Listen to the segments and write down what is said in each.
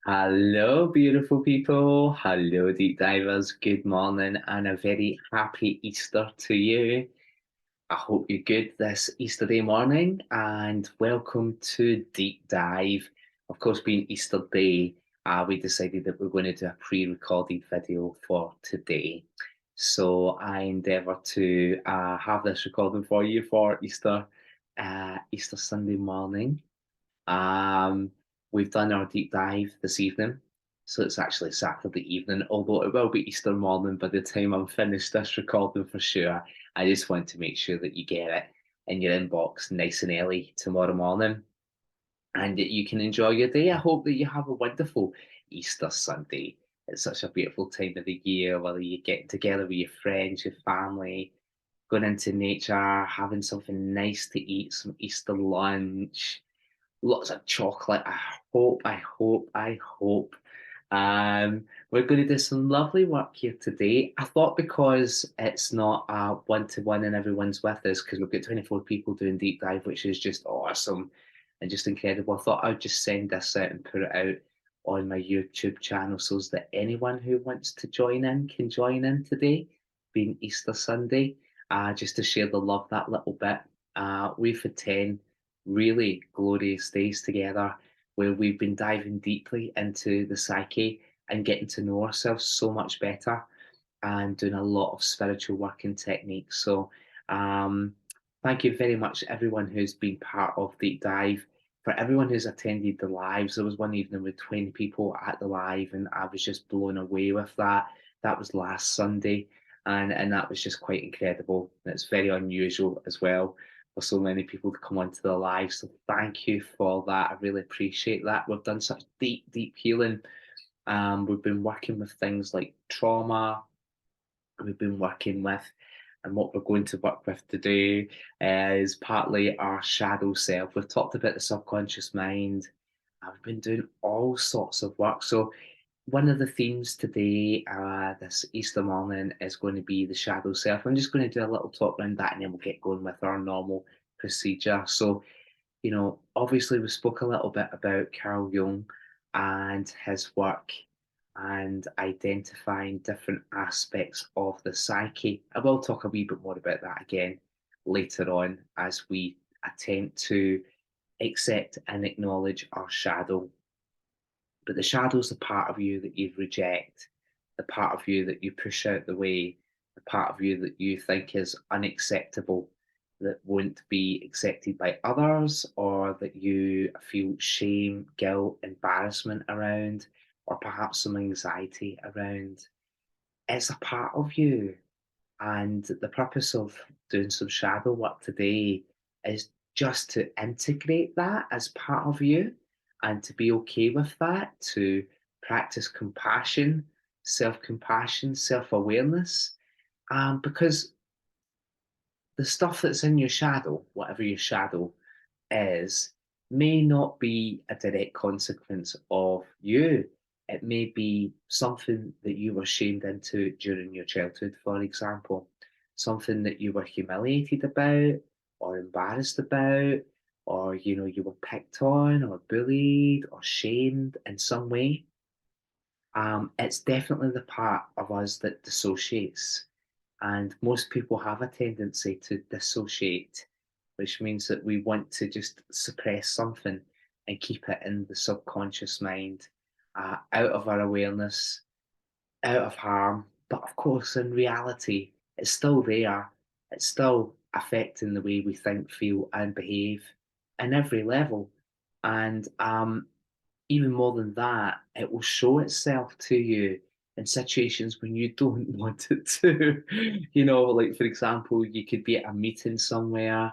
Hello, beautiful people. Hello, deep divers. Good morning and a very happy Easter to you. I hope you're good this Easter Day morning and welcome to Deep Dive. Of course, being Easter Day, we decided that we're going to do a pre recorded video for today. So I endeavour to have this recording for you for Easter Sunday morning. Um, we've done our deep dive this evening, so it's actually Saturday evening, although it will be Easter morning by the time I'm finished this recording for sure. I just want to make sure that you get it in your inbox nice and early tomorrow morning and that you can enjoy your day. I hope that you have a wonderful Easter Sunday. It's such a beautiful time of the year, whether you're getting together with your friends, your family, going into nature, having something nice to eat, some Easter lunch, lots of chocolate. I hope. We're going to do some lovely work here today. I thought because it's not a one-to-one and everyone's with us, because we've got 24 people doing deep dive, which is just awesome and just incredible. I thought I'd just send this out and put it out on my YouTube channel so that anyone who wants to join in can join in today, being Easter Sunday, just to share the love that little bit. We've had 10 really glorious days together where we've been diving deeply into the psyche and getting to know ourselves so much better and doing a lot of spiritual work and techniques. So, thank you very much, everyone who's been part of Deep Dive. For everyone who's attended the lives, there was one evening with 20 people at the live, and I was just blown away with that. That was last Sunday, and that was just quite incredible. It's very unusual as well for so many people to come onto the live. So thank you for that. I really appreciate that. We've done such deep, deep healing. We've been working with things like trauma, we've been working with, and what we're going to work with today is partly our shadow self. We've talked about the subconscious mind. We've been doing all sorts of work. So, one of the themes today, this Easter morning, is going to be the shadow self. I'm just going to do a little talk around that and then we'll get going with our normal procedure. So, obviously, we spoke a little bit about Carl Jung and his work and identifying different aspects of the psyche. I will talk a wee bit more about that again later on as we attempt to accept and acknowledge our shadow. But the shadow's the part of you that you reject, the part of you that you push out the way, the part of you that you think is unacceptable, that won't be accepted by others, or that you feel shame, guilt, embarrassment around, or perhaps some anxiety around. It's a part of you. And the purpose of doing some shadow work today is just to integrate that as part of you and to be okay with that, to practice compassion, self awareness. Because the stuff that's in your shadow, whatever your shadow is, may not be a direct consequence of you. It may be something that you were shamed into during your childhood, for example, something that you were humiliated about or embarrassed about, or you were picked on or bullied or shamed in some way. It's definitely the part of us that dissociates. And most people have a tendency to dissociate, which means that we want to just suppress something and keep it in the subconscious mind, out of our awareness, out of harm. But of course, in reality, it's still there. It's still affecting the way we think, feel, and behave in every level. And even more than that, it will show itself to you in situations when you don't want it to. Like for example, you could be at a meeting somewhere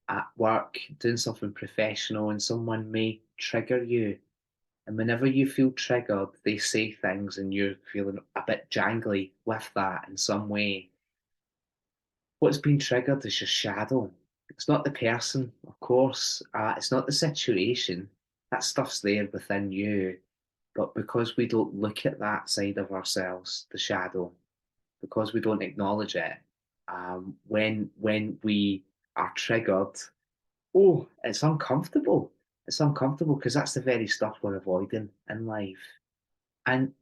at work, doing something professional, and someone may trigger you. And whenever you feel triggered, they say things and you're feeling a bit jangly with that in some way. What's been triggered is your shadow. It's not the person, of course. It's not the situation. That stuff's there within you. But because we don't look at that side of ourselves, the shadow, because we don't acknowledge it, when we are triggered, oh, it's uncomfortable. It's uncomfortable because that's the very stuff we're avoiding in life. And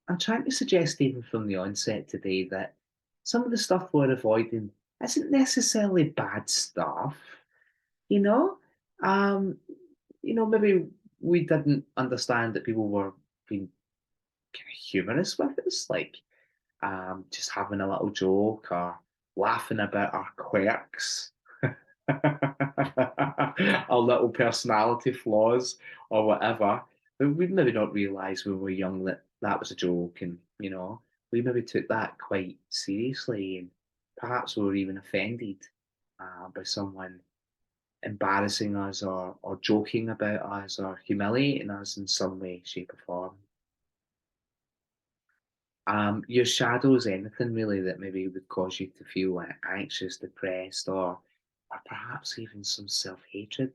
I'm trying to suggest, even from the onset today, that some of the stuff we're avoiding isn't necessarily bad stuff, you know? Um, maybe we didn't understand that people were being kind of humorous with us, like just having a little joke or laughing about our quirks, our little personality flaws, or whatever. But we'd maybe not realise when we were young that that was a joke, and we maybe took that quite seriously, and perhaps we were even offended by someone embarrassing us or joking about us or humiliating us in some way, shape, or form. Your shadow is anything really that maybe would cause you to feel like anxious, depressed, or perhaps even some self-hatred.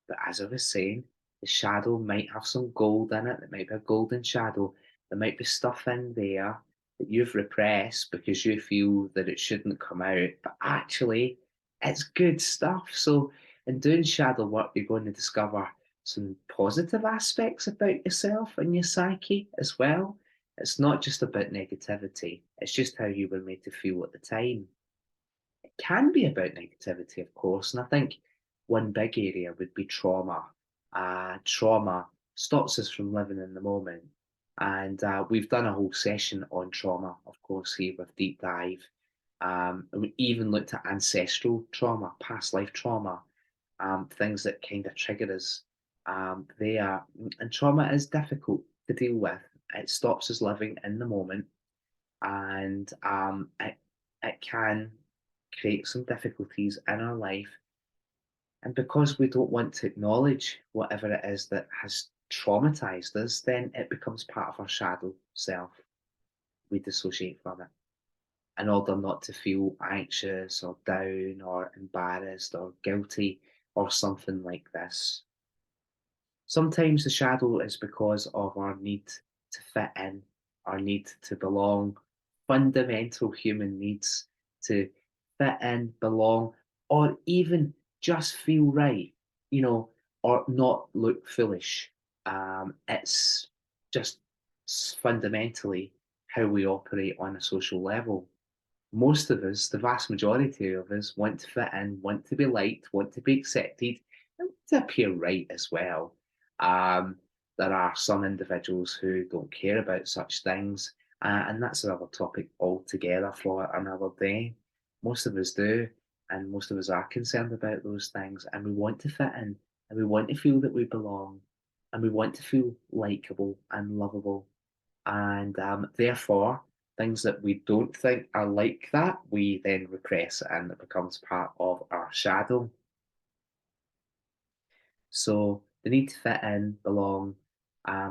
But as I was saying, the shadow might have some gold in it. It might be a golden shadow. There might be stuff in there that you've repressed because you feel that it shouldn't come out. But actually, it's good stuff. So, in doing shadow work, you're going to discover some positive aspects about yourself and your psyche as well. It's not just about negativity, it's just how you were made to feel at the time. It can be about negativity, of course, and I think one big area would be trauma. Trauma stops us from living in the moment, and we've done a whole session on trauma, of course, here with Deep Dive. And we even looked at ancestral trauma, past life trauma, things that kind of trigger us there. And trauma is difficult to deal with. It stops us living in the moment, and it can create some difficulties in our life. And because we don't want to acknowledge whatever it is that has traumatized us, then it becomes part of our shadow self. We dissociate from it in order not to feel anxious or down or embarrassed or guilty or something like this. Sometimes the shadow is because of our need to fit in, our need to belong, fundamental human needs to fit in, belong, or even just feel right, or not look foolish. It's just fundamentally how we operate on a social level. Most of us, the vast majority of us, want to fit in, want to be liked, want to be accepted, and to appear right as well. Um, there are some individuals who don't care about such things, and that's another topic altogether for another day. Most of us do, and most of us are concerned about those things, and we want to fit in, and we want to feel that we belong, and we want to feel likable and lovable, and therefore things that we don't think are like that, we then repress and it becomes part of our shadow. So the need to fit in, belong,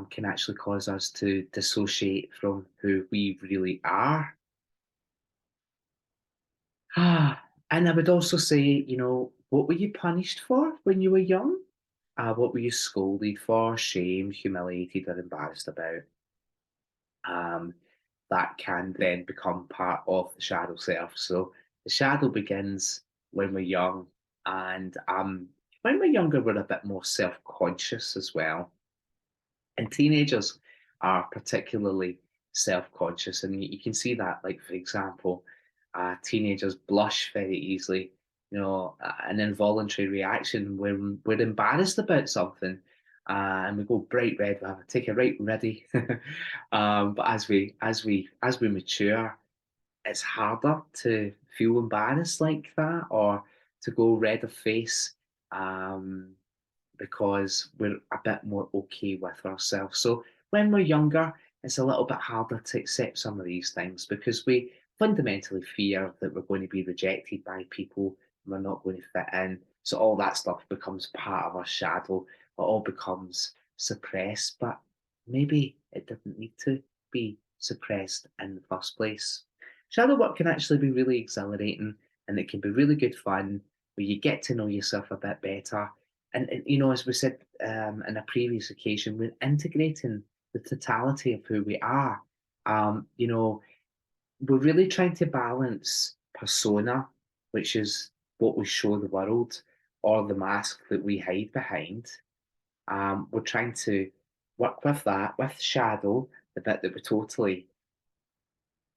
can actually cause us to dissociate from who we really are. And I would also say, what were you punished for when you were young? What were you scolded for, shamed, humiliated, or embarrassed about? um, that can then become part of the shadow self. So the shadow begins when we're young, and when we're younger, we're a bit more self conscious as well. And teenagers are particularly self conscious, and you can see that, like, for example, teenagers blush very easily. An involuntary reaction when we're embarrassed about something, and we go bright red. We have to take a right ready. But as we mature, it's harder to feel embarrassed like that, or to go red of face. Um, because we're a bit more okay with ourselves. So when we're younger, it's a little bit harder to accept some of these things because we fundamentally fear that we're going to be rejected by people and we're not going to fit in. So all that stuff becomes part of our shadow. It all becomes suppressed, but maybe it didn't need to be suppressed in the first place. Shadow work can actually be really exhilarating, and it can be really good fun where you get to know yourself a bit better. And as we said in a previous occasion, we're integrating the totality of who we are. We're really trying to balance persona, which is what we show the world, or the mask that we hide behind, We're trying to work with that, with shadow, the bit that we totally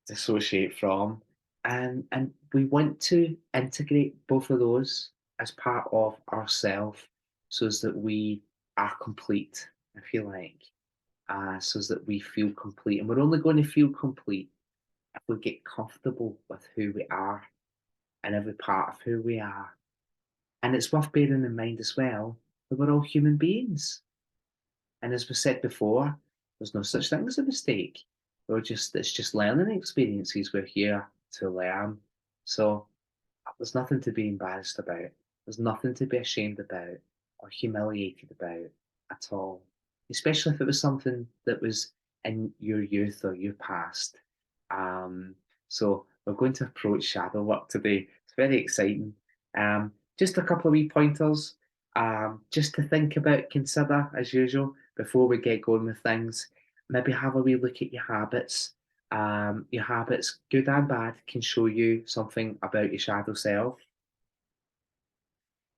dissociate from, and we want to integrate both of those as part of ourself, so as that we are complete. I feel like, so as that we feel complete, and we're only going to feel complete if we get comfortable with who we are and every part of who we are. And it's worth bearing in mind as well that we're all human beings. And as we said before, there's no such thing as a mistake. It's just learning experiences. We're here to learn. So there's nothing to be embarrassed about. There's nothing to be ashamed about or humiliated about at all. Especially if it was something that was in your youth or your past. Um, so we're going to approach shadow work today. It's very exciting. Just a couple of wee pointers, just to think about, consider as usual before we get going with things. Maybe have a wee look at your habits. Your habits, good and bad, can show you something about your shadow self,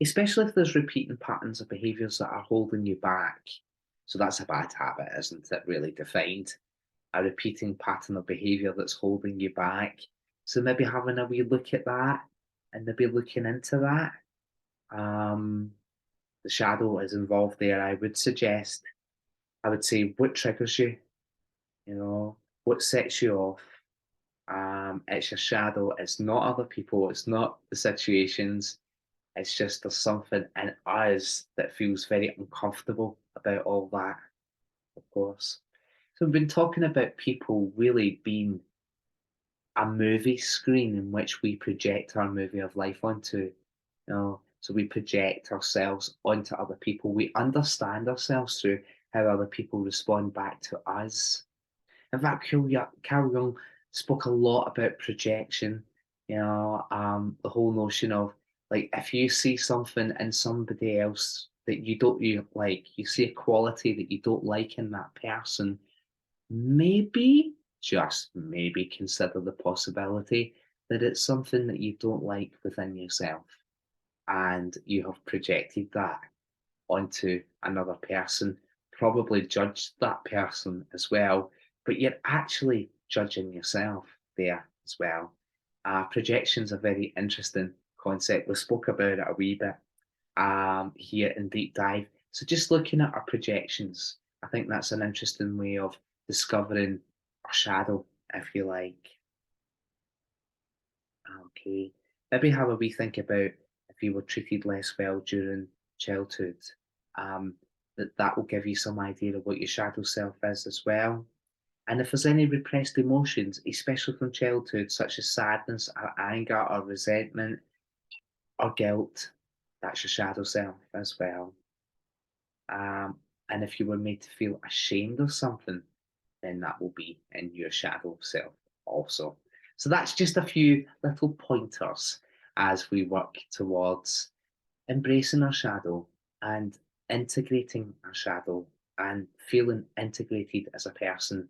especially if there's repeating patterns of behaviours that are holding you back. So that's a bad habit, isn't it? Really defined. A repeating pattern of behaviour that's holding you back. So maybe having a wee look at that and maybe looking into that. Um, the shadow is involved there. I would say, what triggers you, what sets you off. It's your shadow. It's not other people. It's not the situations. It's just there's something in us that feels very uncomfortable about all that, of course. So we've been talking about people really being a movie screen in which we project our movie of life onto. So we project ourselves onto other people. We understand ourselves through how other people respond back to us. In fact, Carl Jung spoke a lot about projection. The whole notion of, like, if you see something in somebody else that you like, you see a quality that you don't like in that person, maybe, just maybe, consider the possibility that it's something that you don't like within yourself, and you have projected that onto another person, probably judged that person as well, but you're actually judging yourself there as well. Projection's a very interesting concept. We spoke about it a wee bit here in Deep Dive. So just looking at our projections, I think that's an interesting way of discovering our shadow, if you like. Okay. Maybe have a wee think about if you were treated less well during childhood. Um, that will give you some idea of what your shadow self is as well. And if there's any repressed emotions, especially from childhood, such as sadness or anger or resentment or guilt, that's your shadow self as well. Um, and if you were made to feel ashamed of something, then that will be in your shadow self also. So that's just a few little pointers as we work towards embracing our shadow and integrating our shadow and feeling integrated as a person,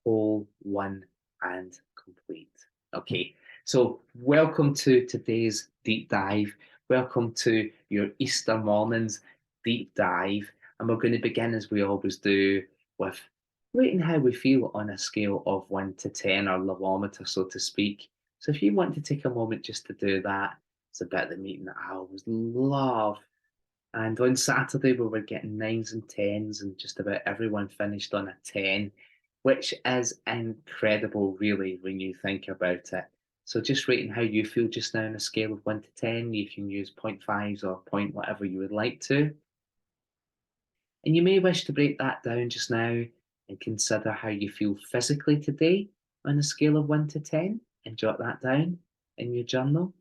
whole, one, and complete. Okay, so welcome to today's deep dive. Welcome to your Easter morning's deep dive. And we're going to begin, as we always do, with rating how we feel on a scale of 1 to 10, or lavometer, so to speak. So if you want to take a moment just to do that, it's a bit of the meeting that I always love. And on Saturday, we were getting nines and tens, and just about everyone finished on a 10, which is incredible, really, when you think about it. So, just rating how you feel just now on a scale of 1 to 10, you can use point fives or point whatever you would like to. And you may wish to break that down just now and consider how you feel physically today on a scale of 1 to 10, and jot that down in your journal.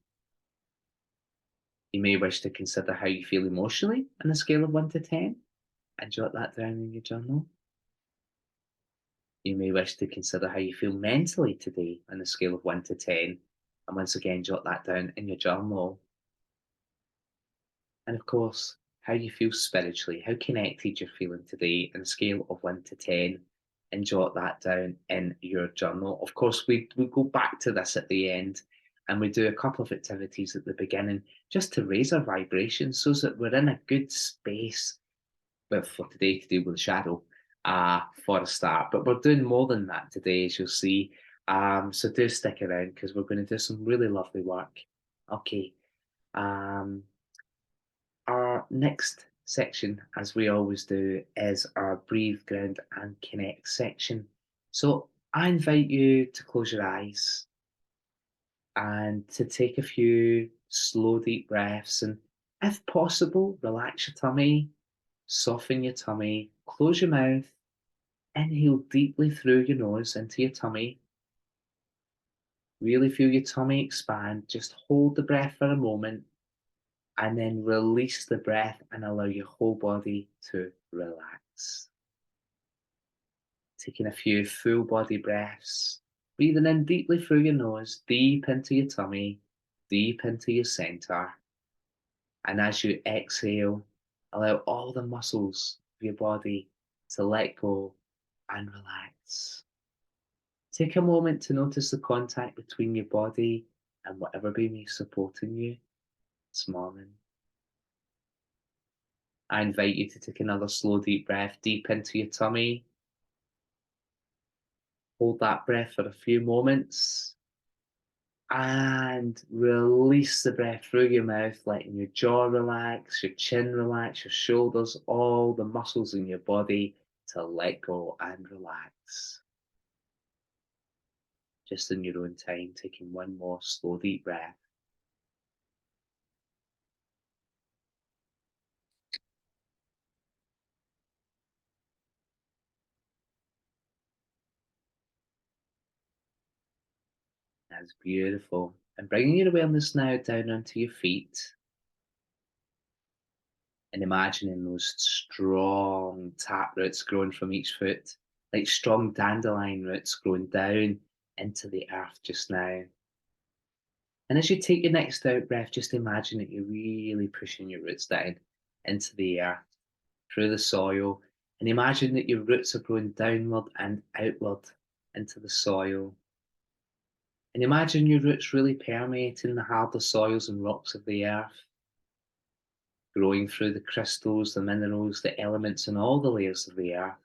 You may wish to consider how you feel emotionally on a scale of 1 to 10, and jot that down in your journal. You may wish to consider how you feel mentally today on a scale of 1 to 10, and once again, jot that down in your journal. And of course, how you feel spiritually, how connected you're feeling today on a scale of 1 to 10, and jot that down in your journal. Of course, we go back to this at the end, and we do a couple of activities at the beginning just to raise our vibration so that we're in a good space but for today to do with the shadow for a start. But we're doing more than that today, as you'll see. So do stick around because we're going to do some really lovely work. Okay. Um, our next section, as we always do, is our breathe, ground, and connect section. So I invite you to close your eyes and to take a few slow, deep breaths. And if possible, relax your tummy, soften your tummy, close your mouth, inhale deeply through your nose into your tummy. Really feel your tummy expand. Just hold the breath for a moment and then release the breath and allow your whole body to relax. Taking a few full body breaths, breathing in deeply through your nose, deep into your tummy, deep into your center. And as you exhale, allow all the muscles of your body to let go and relax. Take a moment to notice the contact between your body and whatever may be supporting you this morning. I invite you to take another slow, deep breath deep into your tummy. Hold that breath for a few moments and release the breath through your mouth, letting your jaw relax, your chin relax, your shoulders, all the muscles in your body to let go and relax. Just in your own time, taking one more slow, deep breath. That's beautiful. And bringing your awareness now down onto your feet and imagining those strong tap roots growing from each foot, like strong dandelion roots growing down into the earth just now. And as you take your next out breath, just imagine that you're really pushing your roots down into the earth, through the soil, and imagine that your roots are growing downward and outward into the soil. And imagine your roots really permeating the harder soils and rocks of the earth, growing through the crystals, the minerals, the elements, and all the layers of the earth.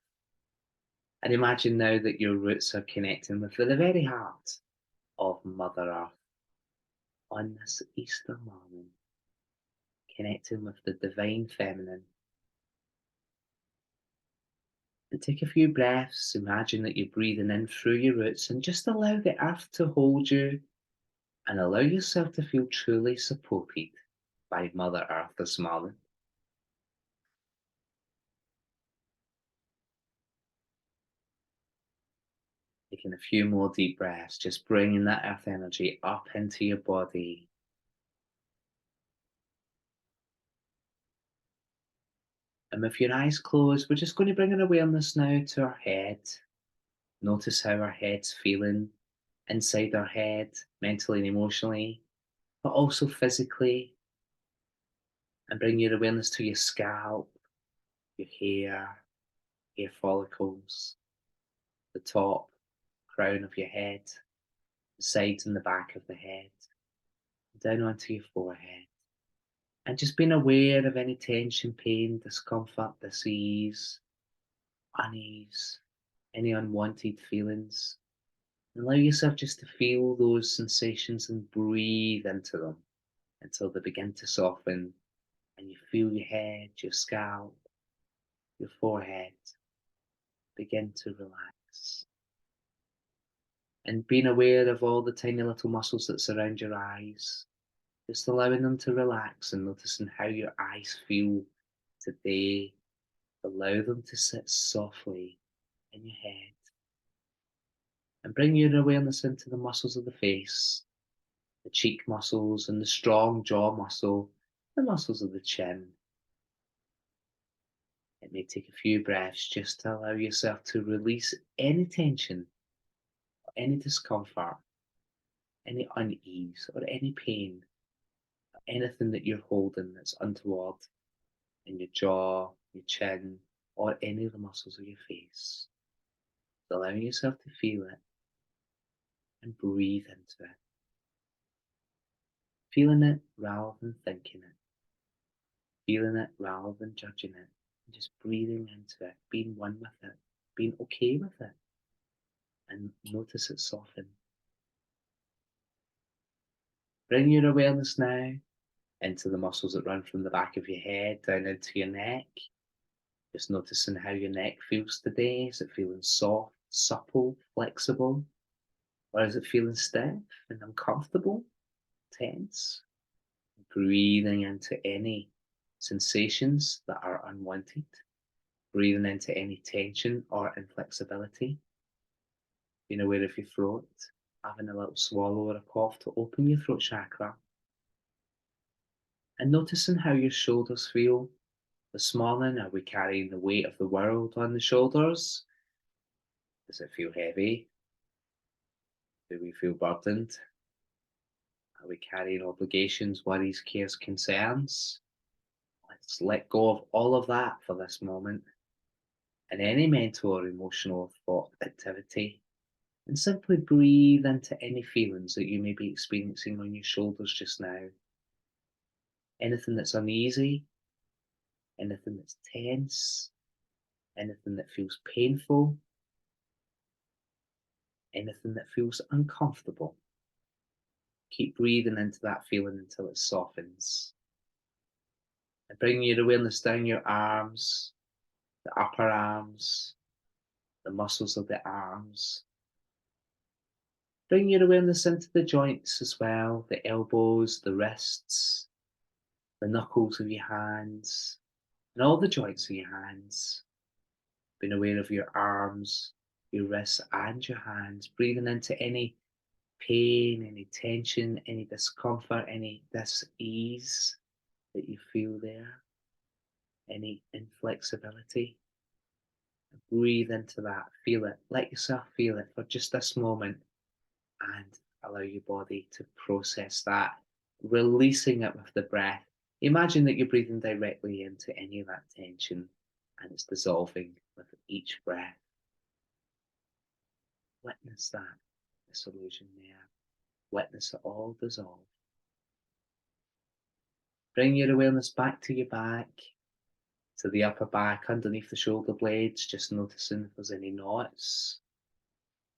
And imagine now that your roots are connecting with the very heart of Mother Earth on this Easter morning, connecting with the divine feminine. And take a few breaths. Imagine that you're breathing in through your roots and just allow the earth to hold you and allow yourself to feel truly supported by Mother Earth this morning. Taking a few more deep breaths, just bringing that earth energy up into your body. And with your eyes closed, we're just going to bring an awareness now to our head. Notice how our head's feeling inside our head, mentally and emotionally, but also physically. And bring your awareness to your scalp, your hair follicles, the top, crown of your head, the sides and the back of the head, down onto your forehead. And just being aware of any tension, pain, discomfort, disease, unease, any unwanted feelings. And allow yourself just to feel those sensations and breathe into them until they begin to soften and you feel your head, your scalp, your forehead begin to relax. And being aware of all the tiny little muscles that surround your eyes, just allowing them to relax and noticing how your eyes feel today. Allow them to sit softly in your head. And bring your awareness into the muscles of the face, the cheek muscles and the strong jaw muscle, the muscles of the chin. It may take a few breaths just to allow yourself to release any tension, any discomfort, any unease, or any pain, or anything that you're holding that's untoward in your jaw, your chin, or any of the muscles of your face. So allowing yourself to feel it and breathe into it. Feeling it rather than thinking it. Feeling it rather than judging it. Just breathing into it, being one with it, being okay with it, and notice it soften. Bring your awareness now into the muscles that run from the back of your head down into your neck. Just noticing how your neck feels today. Is it feeling soft, supple, flexible? Or is it feeling stiff and uncomfortable, tense? Breathing into any sensations that are unwanted. Breathing into any tension or inflexibility. Being aware of your throat. Having a little swallow or a cough to open your throat chakra. And noticing how your shoulders feel. This morning, are we carrying the weight of the world on the shoulders? Does it feel heavy? Do we feel burdened? Are we carrying obligations, worries, cares, concerns? Let's let go of all of that for this moment and any mental or emotional thought activity, and simply breathe into any feelings that you may be experiencing on your shoulders just now. Anything that's uneasy, anything that's tense, anything that feels painful, anything that feels uncomfortable. Keep breathing into that feeling until it softens. And bring your awareness down your arms, the upper arms, the muscles of the arms. Bring your awareness into the joints as well, the elbows, the wrists, the knuckles of your hands, and all the joints of your hands. Being aware of your arms, your wrists, and your hands. Breathing into any pain, any tension, any discomfort, any dis-ease that you feel there, any inflexibility. Breathe into that, feel it, let yourself feel it for just this moment, and allow your body to process that, releasing it with the breath. Imagine that you're breathing directly into any of that tension and it's dissolving with each breath. Witness that dissolution there. Witness it all dissolve. Bring your awareness back to your back, to the upper back, underneath the shoulder blades, just noticing if there's any knots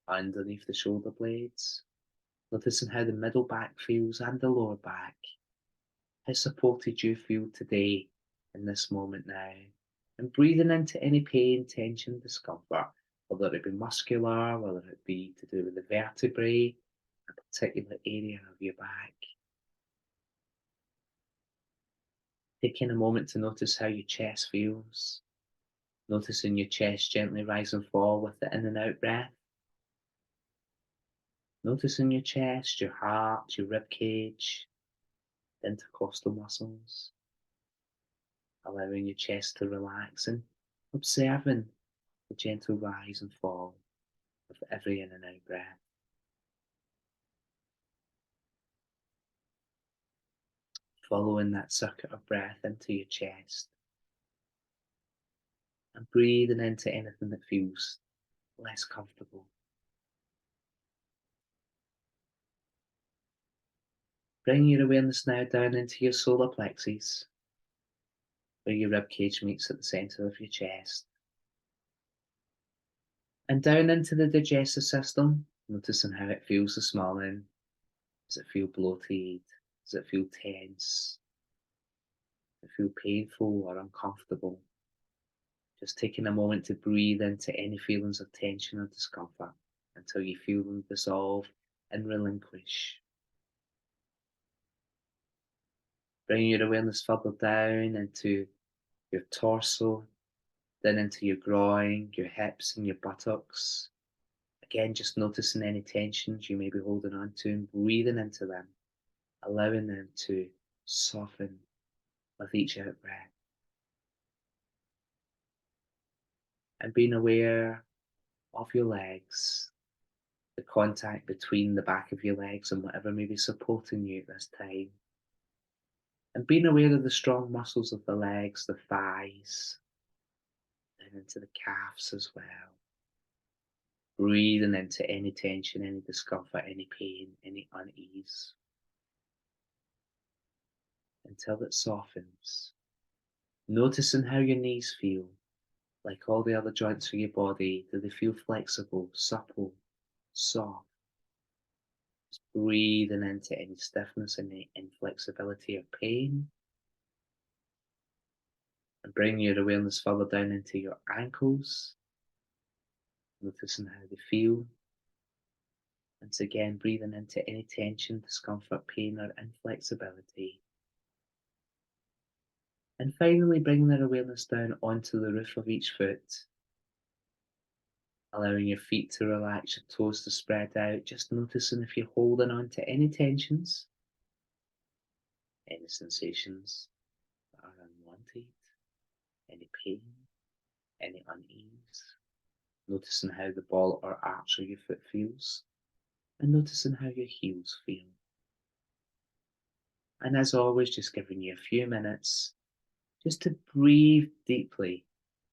underneath the shoulder blades. Noticing how the middle back feels and the lower back. How supported you feel today in this moment now. And breathing into any pain, tension, discomfort, whether it be muscular, whether it be to do with the vertebrae, a particular area of your back. Taking a moment to notice how your chest feels. Noticing your chest gently rise and fall with the in and out breath. Noticing your chest, your heart, your rib cage, the intercostal muscles. Allowing your chest to relax and observing the gentle rise and fall of every in and out breath. Following that circuit of breath into your chest and breathing into anything that feels less comfortable. Bring your awareness now down into your solar plexus, where your rib cage meets at the center of your chest. And down into the digestive system, noticing how it feels this morning. Does it feel bloated? Does it feel tense? Does it feel painful or uncomfortable? Just taking a moment to breathe into any feelings of tension or discomfort until you feel them dissolve and relinquish. Bringing your awareness further down into your torso, then into your groin, your hips, and your buttocks. Again, just noticing any tensions you may be holding on to and breathing into them, allowing them to soften with each out breath. And being aware of your legs, the contact between the back of your legs and whatever may be supporting you at this time. And being aware of the strong muscles of the legs, the thighs, and into the calves as well. Breathing into any tension, any discomfort, any pain, any unease until it softens. Noticing how your knees feel, like all the other joints of your body. Do they feel flexible, supple, soft? Just breathing into any stiffness, any inflexibility or pain. And bring your awareness further down into your ankles, noticing how they feel. Once again, breathing into any tension, discomfort, pain, or inflexibility. And finally, bringing their awareness down onto the roof of each foot, allowing your feet to relax, your toes to spread out, just noticing if you're holding on to any tensions, any sensations that are unwanted, any pain, any unease. Noticing how the ball or arch of your foot feels, and noticing how your heels feel. And as always, just giving you a few minutes just to breathe deeply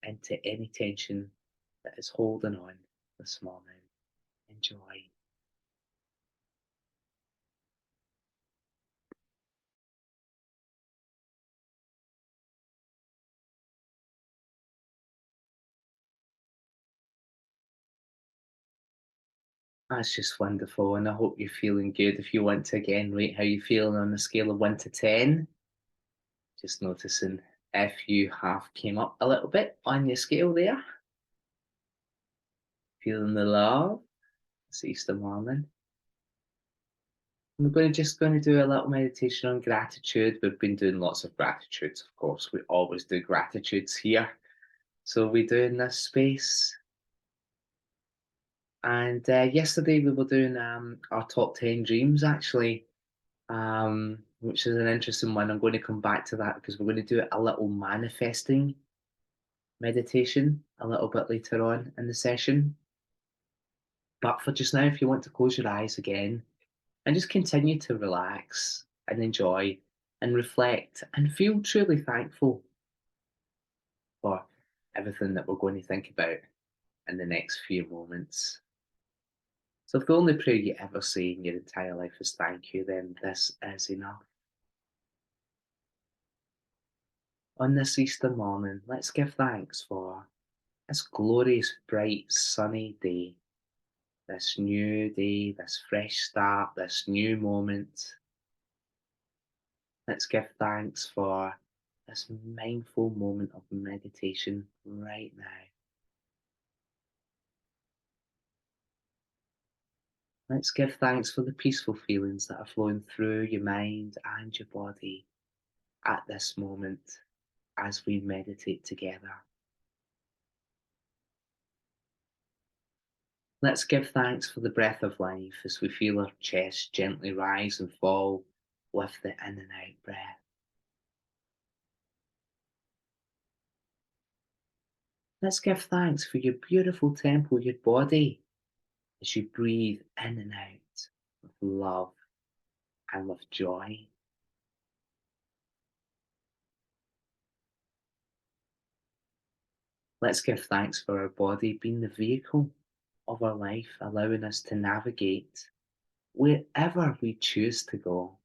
into any tension that is holding on this morning. Enjoy. That's just wonderful, and I hope you're feeling good. If you want to again rate how you're feeling on a scale of 1 to 10, just noticing if you have came up a little bit on your scale there. Feeling the love. It's Easter morning. We're just going to do a little meditation on gratitude. We've been doing lots of gratitudes, of course. We always do gratitudes here. So we do in this space. And yesterday we were doing our top 10 dreams, actually, which is an interesting one. I'm going to come back to that because we're going to do a little manifesting meditation a little bit later on in the session. But for just now, if you want to close your eyes again, and just continue to relax and enjoy and reflect and feel truly thankful for everything that we're going to think about in the next few moments. So, if the only prayer you ever say in your entire life is thank you, then this is enough. On this Easter morning, let's give thanks for this glorious, bright, sunny day, this new day, this fresh start, this new moment. Let's give thanks for this mindful moment of meditation right now. Let's give thanks for the peaceful feelings that are flowing through your mind and your body at this moment as we meditate together. Let's give thanks for the breath of life as we feel our chest gently rise and fall with the in and out breath. Let's give thanks for your beautiful temple, your body, as you breathe in and out with love and with joy. Let's give thanks for our body being the vehicle of our life, allowing us to navigate wherever we choose to go.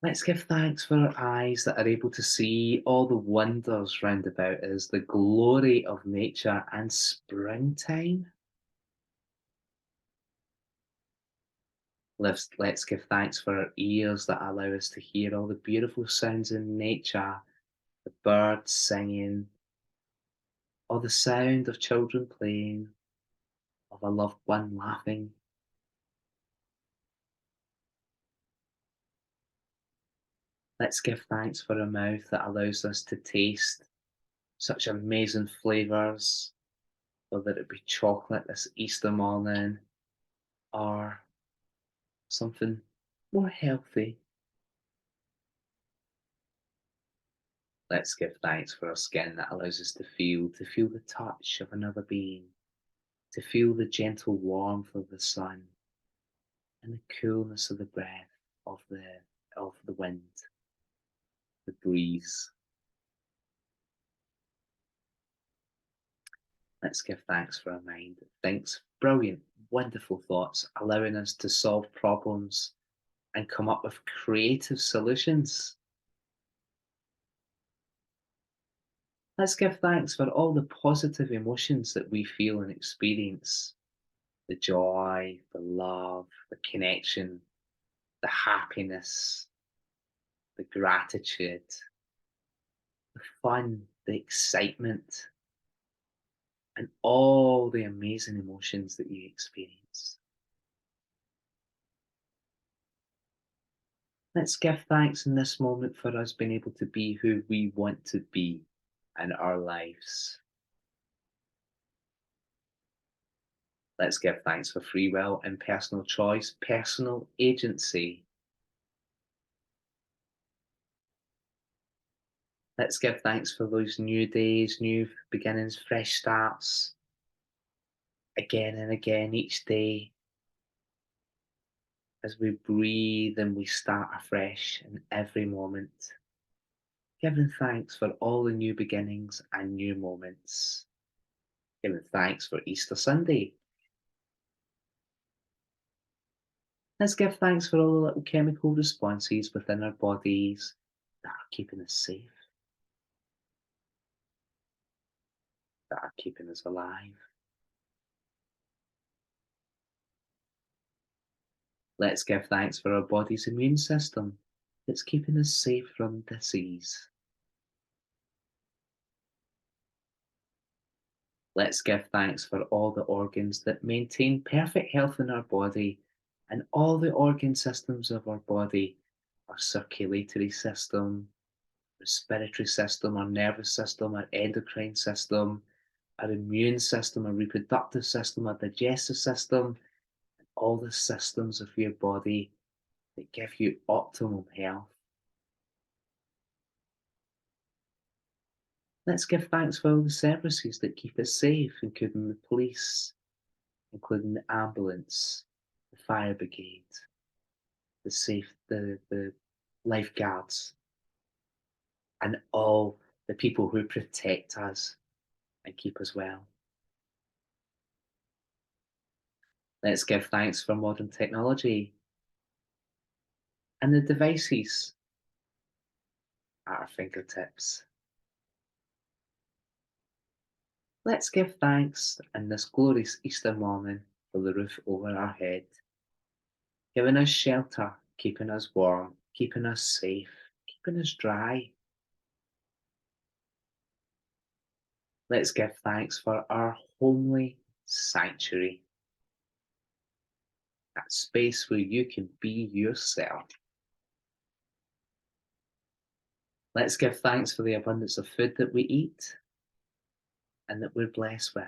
Let's give thanks for our eyes that are able to see all the wonders round about us, the glory of nature and springtime. Let's give thanks for our ears that allow us to hear all the beautiful sounds in nature, the birds singing, or the sound of children playing, of a loved one laughing. Let's give thanks for a mouth that allows us to taste such amazing flavours, whether it be chocolate this Easter morning or something more healthy. Let's give thanks for our skin that allows us to feel the touch of another being, to feel the gentle warmth of the sun and the coolness of the breath of the wind, the breeze. Let's give thanks for a mind that thinks brilliant, wonderful thoughts, allowing us to solve problems and come up with creative solutions. Let's give thanks for all the positive emotions that we feel and experience: the joy, the love, the connection, the happiness, the gratitude, the fun, the excitement, and all the amazing emotions that you experience. Let's give thanks in this moment for us being able to be who we want to be in our lives. Let's give thanks for free will and personal choice, personal agency. Let's give thanks for those new days, new beginnings, fresh starts, again and again each day, as we breathe and we start afresh in every moment. Giving thanks for all the new beginnings and new moments. Giving thanks for Easter Sunday. Let's give thanks for all the little chemical responses within our bodies that are keeping us safe, that are keeping us alive. Let's give thanks for our body's immune system that's keeping us safe from disease. Let's give thanks for all the organs that maintain perfect health in our body and all the organ systems of our body: our circulatory system, respiratory system, our nervous system, our endocrine system, our immune system, our reproductive system, our digestive system, all the systems of your body that give you optimal health. Let's give thanks for all the services that keep us safe, including the police, including the ambulance, the fire brigade, the lifeguards, and all the people who protect us and keep us well. Let's give thanks for modern technology and the devices at our fingertips. Let's give thanks in this glorious Easter morning for the roof over our head, giving us shelter, keeping us warm, keeping us safe, keeping us dry. Let's give thanks for our homely sanctuary, that space where you can be yourself. Let's give thanks for the abundance of food that we eat and that we're blessed with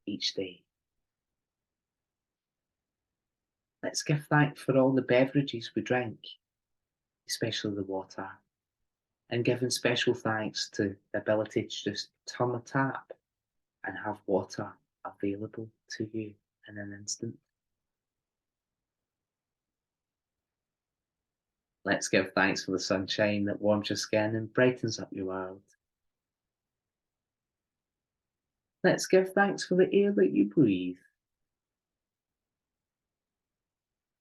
each day. Let's give thanks for all the beverages we drink, especially the water, and giving special thanks to the ability to just turn a tap and have water available to you in an instant. Let's give thanks for the sunshine that warms your skin and brightens up your world. Let's give thanks for the air that you breathe.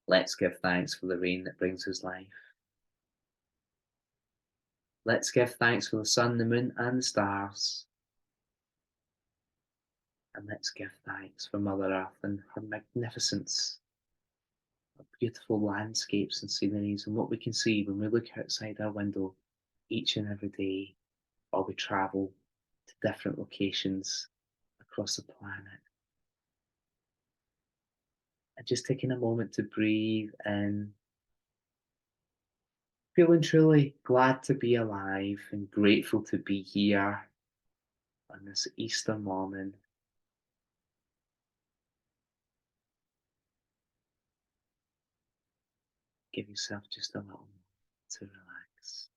Let's give thanks for the rain that brings us life. Let's give thanks for the sun, the moon, and the stars. And let's give thanks for Mother Earth and her magnificence, her beautiful landscapes and sceneries, and what we can see when we look outside our window each and every day, or we travel to different locations across the planet. And just taking a moment to breathe in, feeling truly glad to be alive and grateful to be here on this Easter morning. Give yourself just a little moment to relax.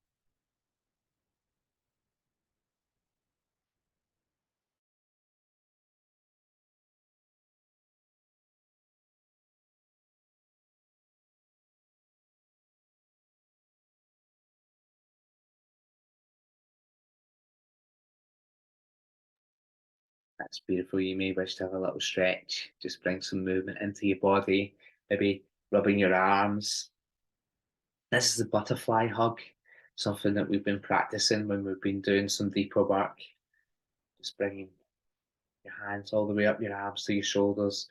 That's beautiful. You may wish to have a little stretch. Just bring some movement into your body, maybe rubbing your arms. This is a butterfly hug, something that we've been practicing when we've been doing some deeper work. Just bringing your hands all the way up your arms to your shoulders,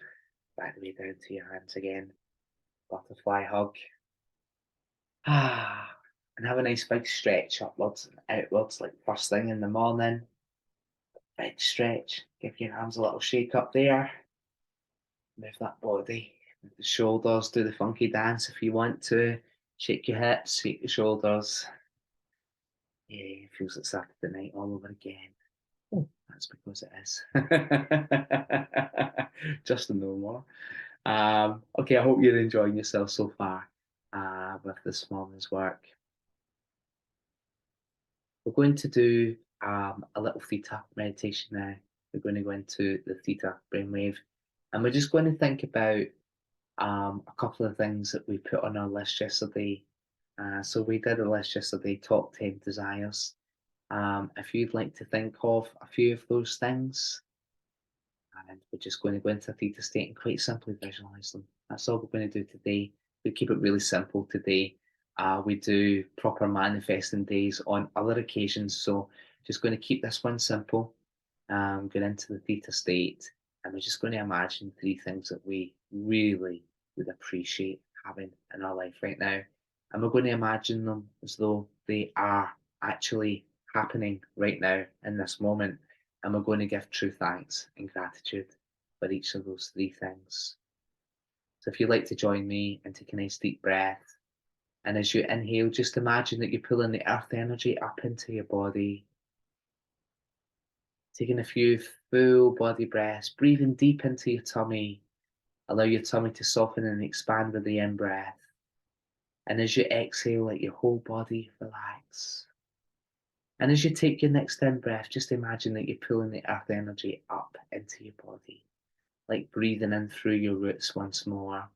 back the way down to your hands again. Butterfly hug. Ah, and have a nice big stretch upwards and outwards, like first thing in the morning. Big stretch. Give your arms a little shake up there. Move that body. Move the shoulders. Do the funky dance if you want to. Shake your hips, shake your shoulders. Yeah, it feels like Saturday night all over again. Oh, that's because it is. Just to know more. Okay, I hope you're enjoying yourself so far with this morning's work. We're going to do a little theta meditation now. We're going to go into the theta brainwave, and we're just going to think about a couple of things that we put on our list yesterday. So we did a list yesterday, top 10 desires. If you'd like to think of a few of those things, and we're just going to go into a theta state and quite simply visualize them. That's all we're going to do today. We keep it really simple today. We do proper manifesting days on other occasions, so just going to keep this one simple. Get into the theta state, and we're just going to imagine three things that we really would appreciate having in our life right now. And we're going to imagine them as though they are actually happening right now in this moment. And we're going to give true thanks and gratitude for each of those three things. So if you'd like to join me and take a nice deep breath, and as you inhale, just imagine that you're pulling the earth energy up into your body, taking a few full body breaths, breathing deep into your tummy. Allow your tummy to soften and expand with the in breath. And as you exhale, let your whole body relax. And as you take your next in breath, just imagine that you're pulling the earth energy up into your body, like breathing in through your roots once more.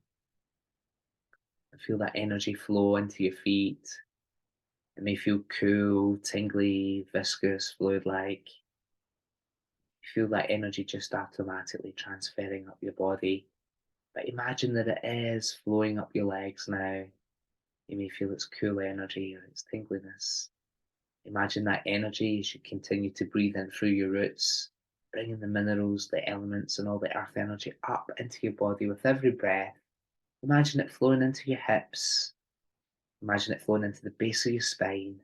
And feel that energy flow into your feet. It may feel cool, tingly, viscous, fluid like. You feel that energy just automatically transferring up your body. But imagine that it is flowing up your legs now. You may feel its cool energy or its tingliness. Imagine that energy as you continue to breathe in through your roots, bringing the minerals, the elements, and all the earth energy up into your body with every breath. Imagine it flowing into your hips. Imagine it flowing into the base of your spine.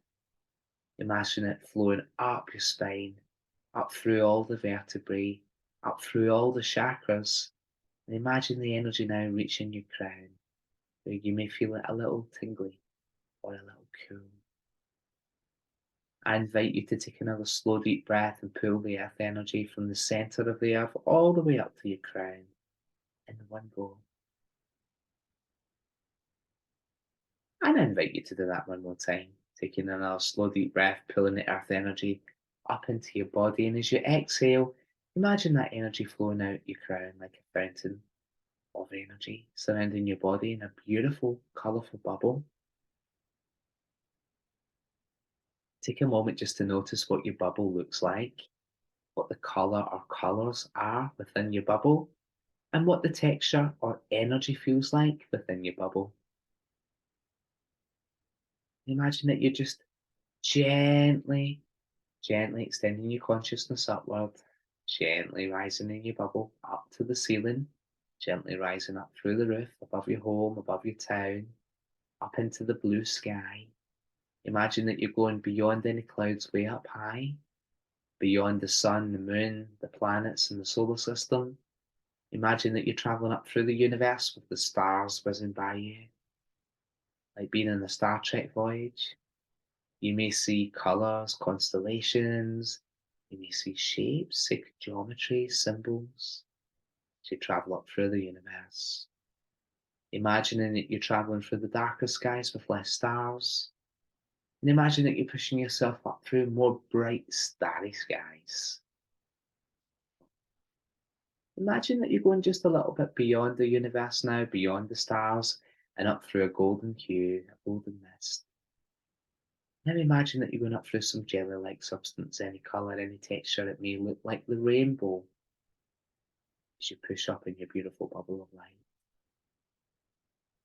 Imagine it flowing up your spine, up through all the vertebrae, up through all the chakras. And imagine the energy now reaching your crown, where you may feel it a little tingly or a little cool. I invite you to take another slow, deep breath and pull the earth energy from the center of the earth all the way up to your crown in one go. And I invite you to do that one more time, taking another slow, deep breath, pulling the earth energy up into your body. And as you exhale, imagine that energy flowing out your crown like a fountain of energy surrounding your body in a beautiful, colourful bubble. Take a moment just to notice what your bubble looks like, what the colour or colours are within your bubble, and what the texture or energy feels like within your bubble. Imagine that you're just gently, gently extending your consciousness upward, gently rising in your bubble up to the ceiling, gently rising up through the roof, above your home, above your town, up into the blue sky. Imagine that you're going beyond any clouds way up high, beyond the sun, the moon, the planets, and the solar system. Imagine that you're traveling up through the universe with the stars whizzing by you, like being in a Star Trek voyage. You may see colours, constellations, you may see shapes, sacred geometry, symbols as you travel up through the universe. Imagining that you're traveling through the darker skies with less stars. And imagine that you're pushing yourself up through more bright, starry skies. Imagine that you're going just a little bit beyond the universe now, beyond the stars, and up through a golden hue, a golden mist. Now imagine that you're going up through some jelly-like substance, any colour, any texture. It may look like the rainbow, as you push up in your beautiful bubble of light.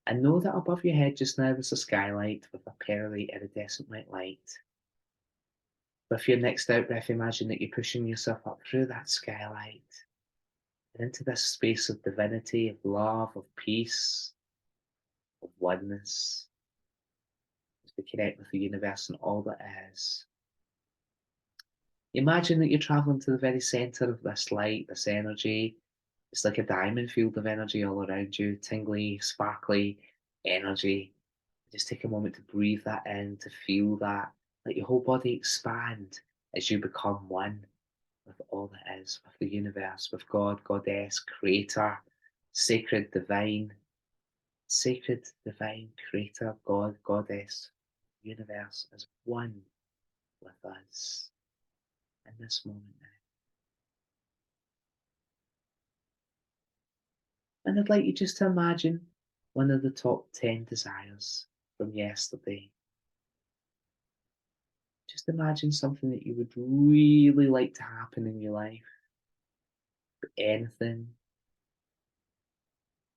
And know that above your head just now there's a skylight with a pearly iridescent white light. With your next out breath, imagine that you're pushing yourself up through that skylight and into this space of divinity, of love, of peace, of oneness, as we connect with the universe and all that is. Imagine that you're traveling to the very center of this light, this energy. It's like a diamond field of energy all around you, tingly, sparkly energy. Just take a moment to breathe that in, to feel that. Let your whole body expand as you become one with all that is, with the universe, with God, Goddess, Creator, sacred, divine, Creator, God, Goddess, universe is one with us in this moment now. And I'd like you just to imagine one of the top 10 desires from yesterday. Just imagine something that you would really like to happen in your life. Anything,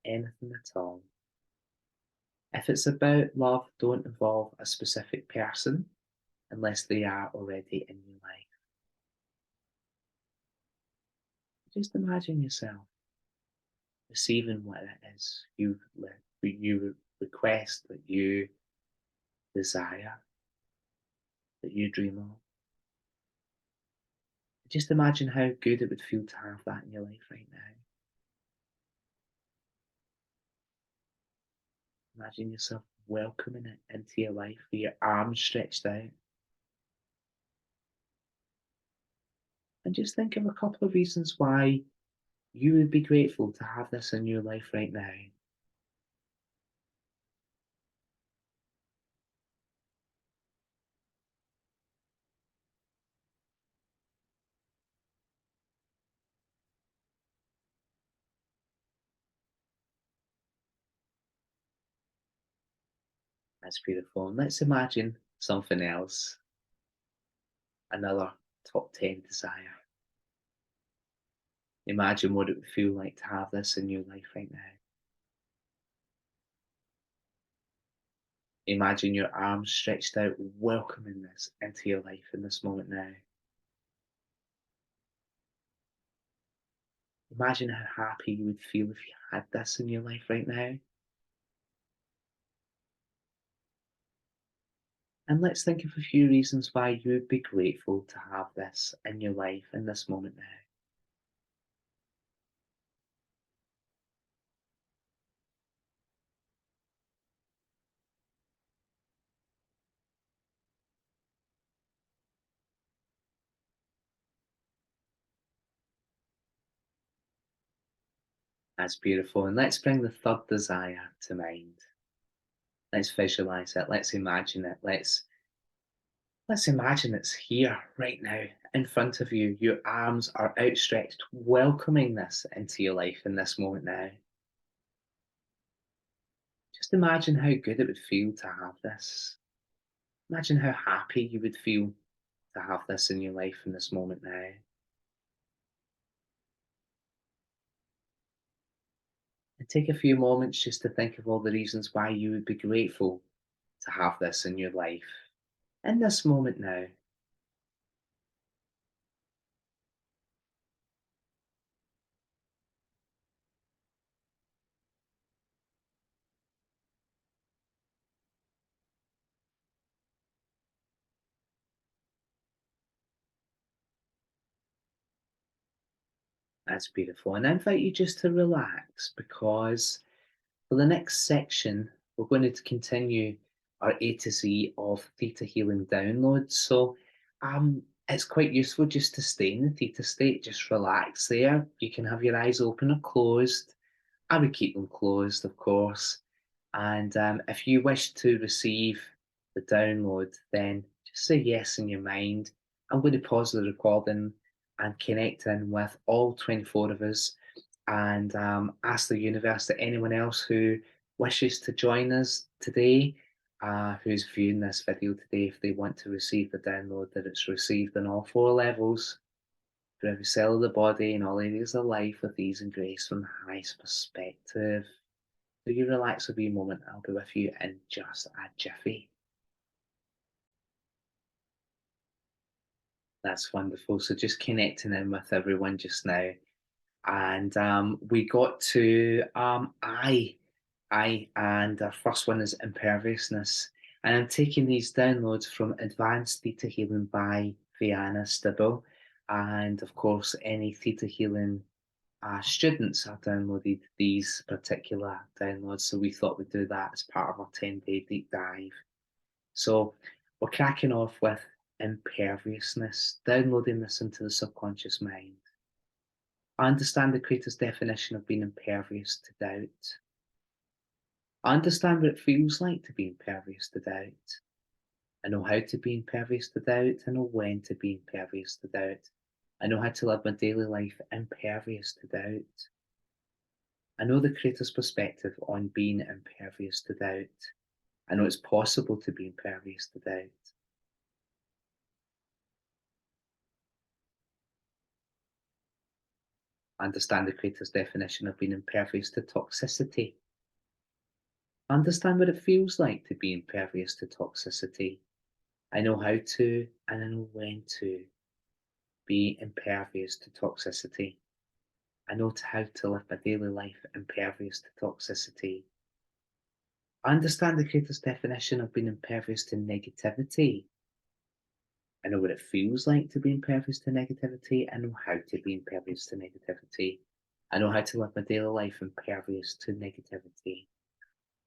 anything at all. If it's about love, don't involve a specific person unless they are already in your life. Just imagine yourself receiving what it is you request, that you desire, that you dream of. Just imagine how good it would feel to have that in your life right now. Imagine yourself welcoming it into your life with your arms stretched out. And just think of a couple of reasons why you would be grateful to have this in your life right now. That's beautiful. And let's imagine something else, another top 10 desire. Imagine what it would feel like to have this in your life right now. Imagine your arms stretched out, welcoming this into your life in this moment now. Imagine how happy you would feel if you had this in your life right now. And let's think of a few reasons why you would be grateful to have this in your life in this moment now. That's beautiful. And let's bring the third desire to mind. Let's visualize it. Let's imagine it. Let's imagine it's here right now in front of you. Your arms are outstretched, welcoming this into your life in this moment now. Just imagine how good it would feel to have this. Imagine how happy you would feel to have this in your life in this moment now. And take a few moments just to think of all the reasons why you would be grateful to have this in your life in this moment now. That's beautiful. And I invite you just to relax because for the next section, we're going to continue our A to Z of theta healing downloads. So it's quite useful just to stay in the theta state, just relax there. You can have your eyes open or closed. I would keep them closed, of course. And if you wish to receive the download, then just say yes in your mind. I'm going to pause the recording and connect in with all 24 of us and ask the universe that anyone else who wishes to join us today, who's viewing this video today, if they want to receive the download, that it's received on all four levels. through every cell of the body and all areas of life with ease and grace from the highest perspective. So you relax a wee moment, I'll be with you in just a jiffy. That's wonderful. So just connecting in with everyone just now. And we got to and our first one is imperviousness. And I'm taking these downloads from Advanced Theta Healing by Vianna Stibble. And of course, any Theta Healing students have downloaded these particular downloads. So we thought we'd do that as part of our 10-day deep dive. So we're cracking off with imperviousness, downloading this into the subconscious mind. I understand the Creator's definition of being impervious to doubt. I understand what it feels like to be impervious to doubt. I know how to be impervious to doubt. I know when to be impervious to doubt. I know how to live my daily life impervious to doubt. I know the Creator's perspective on being impervious to doubt. I know it's possible to be impervious to doubt. I understand the Creator's definition of being impervious to toxicity. I understand what it feels like to be impervious to toxicity. I know how to and I know when to be impervious to toxicity. I know how to live my daily life impervious to toxicity. I understand the Creator's definition of being impervious to negativity. I know what it feels like to be impervious to negativity. I know how to be impervious to negativity. I know how to live my daily life impervious to negativity.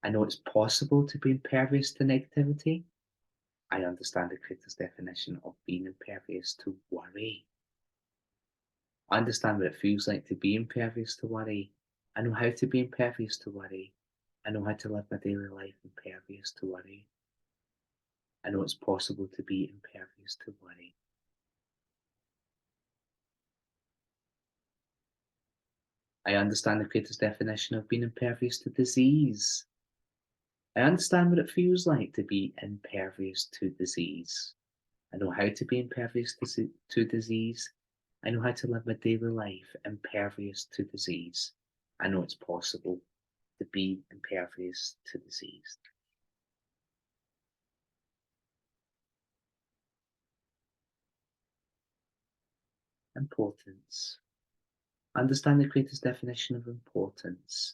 I know it's possible to be impervious to negativity. I understand the Creator's definition of being impervious to worry. I understand what it feels like to be impervious to worry. I know how to be impervious to worry. I know how to live my daily life impervious to worry. I know it's possible to be impervious to worry. I understand the Creator's definition of being impervious to disease. I understand what it feels like to be impervious to disease. I know how to be impervious to disease. I know how to live my daily life impervious to disease. I know it's possible to be impervious to disease. Importance. Understand the Creator's definition of importance.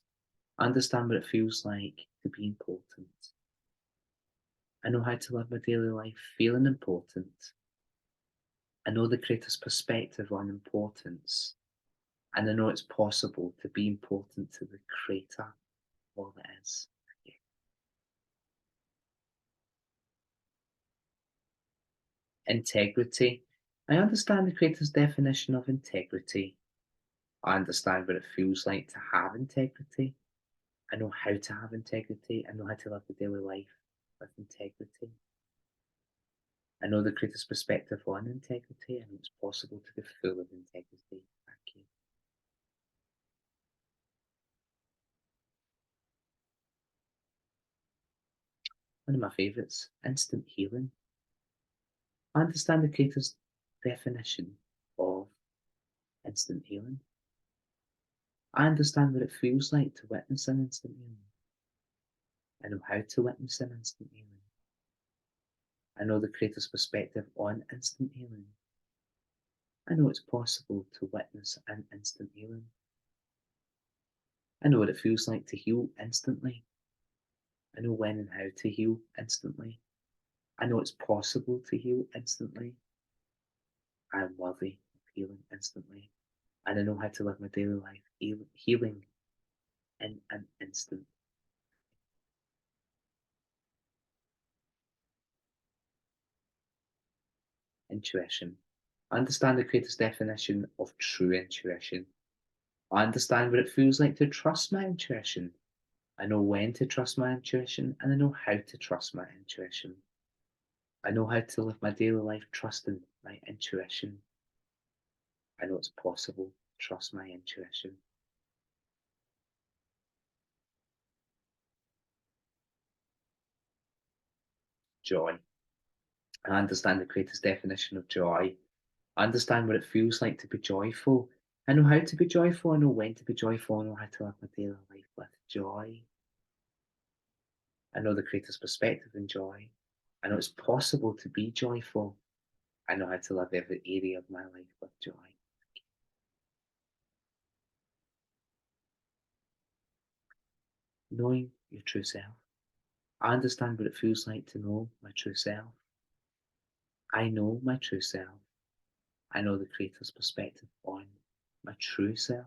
Understand what it feels like to be important. I know how to live my daily life feeling important. I know the Creator's perspective on importance. And I know it's possible to be important to the Creator of all that is. Integrity. I understand the Creator's definition of integrity. I understand what it feels like to have integrity. I know how to have integrity. I know how to live a daily life with integrity. I know the Creator's perspective on integrity, and it's possible to be full of integrity. Thank you. One of my favourites, instant healing. I understand the Creator's definition of instant healing. I understand what it feels like to witness an instant healing. I know how to witness an instant healing. I know the Creator's perspective on instant healing. I know it's possible to witness an instant healing. I know what it feels like to heal instantly. I know when and how to heal instantly. I know it's possible to heal instantly. I am worthy of healing instantly. And I know how to live my daily life healing in an instant. Intuition. I understand the Creator's definition of true intuition. I understand what it feels like to trust my intuition. I know when to trust my intuition and I know how to trust my intuition. I know how to live my daily life trusting my intuition. I know it's possible to trust my intuition. Joy. I understand the Creator's definition of joy. I understand what it feels like to be joyful. I know how to be joyful. I know when to be joyful. I know how to live my daily life with joy. I know the Creator's perspective in joy. I know it's possible to be joyful. I know how to live every area of my life with joy. Knowing your true self. I understand what it feels like to know my true self. I know my true self. I know the Creator's perspective on my true self.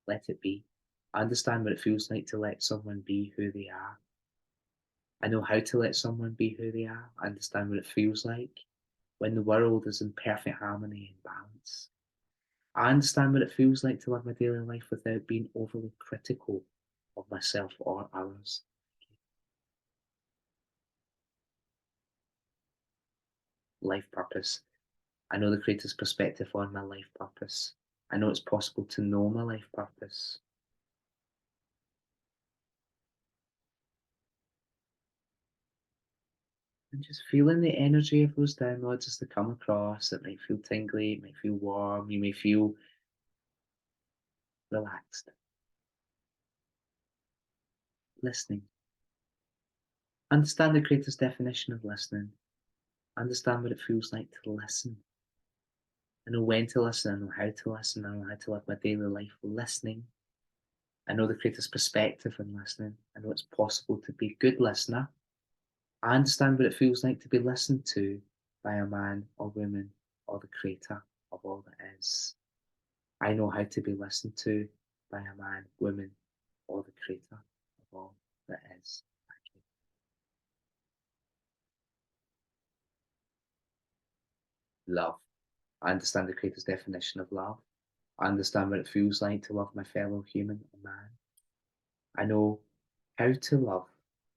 Let it be. I understand what it feels like to let someone be who they are. I know how to let someone be who they are. I understand what it feels like when the world is in perfect harmony and balance. I understand what it feels like to live my daily life without being overly critical of myself or others. Life purpose. I know the Creator's perspective on my life purpose. I know it's possible to know my life purpose. And just feeling the energy of those downloads as they come across. It might feel tingly, it might feel warm, you may feel relaxed. Listening. Understand the Creator's definition of listening. Understand what it feels like to listen. I know when to listen, I know how to listen, I know how to live my daily life listening. I know the Creator's perspective in listening. I know it's possible to be a good listener. I understand what it feels like to be listened to by a man or woman or the Creator of all that is. I know how to be listened to by a man, woman, or the Creator of all that is. Thank you. Love. I understand the Creator's definition of love. I understand what it feels like to love my fellow human or man. I know how to love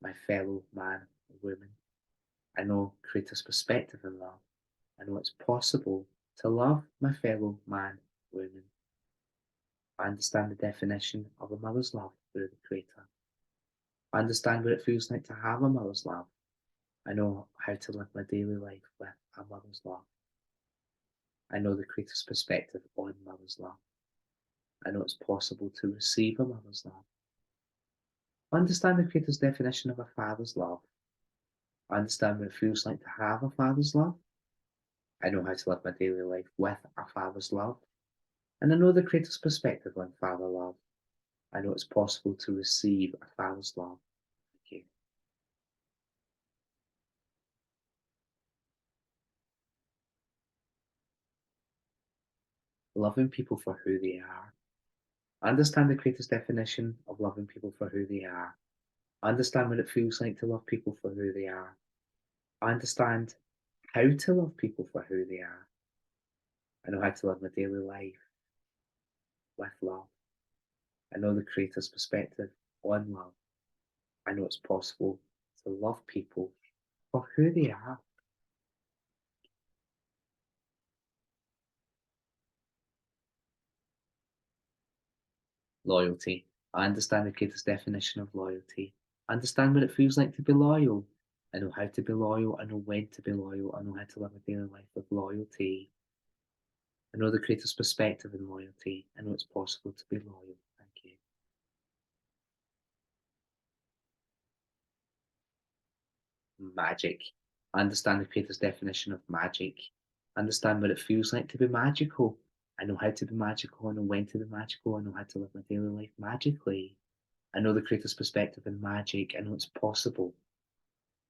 my fellow man or woman. I know Creator's perspective in love. I know it's possible to love my fellow man, woman. I understand the definition of a mother's love through the Creator. I understand what it feels like to have a mother's love. I know how to live my daily life with a mother's love. I know the Creator's perspective on mother's love. I know it's possible to receive a mother's love. I understand the Creator's definition of a father's love. I understand what it feels like to have a father's love. I know how to live my daily life with a father's love. And I know the Creator's perspective on father love. I know it's possible to receive a father's love. Thank you. Loving people for who they are. I understand the Creator's definition of loving people for who they are. I understand what it feels like to love people for who they are. I understand how to love people for who they are. I know how to live my daily life with love. I know the Creator's perspective on love. I know it's possible to love people for who they are. Loyalty. I understand the Creator's definition of loyalty. I understand what it feels like to be loyal. I know how to be loyal. I know when to be loyal. I know how to live a daily life with loyalty. I know the Creator's perspective in loyalty. I know it's possible to be loyal. Thank you. Magic. I understand the Creator's definition of magic. I understand what it feels like to be magical. I know how to be magical. I know when to be magical. I know how to live my daily life magically. I know the Creator's perspective in magic. I know it's possible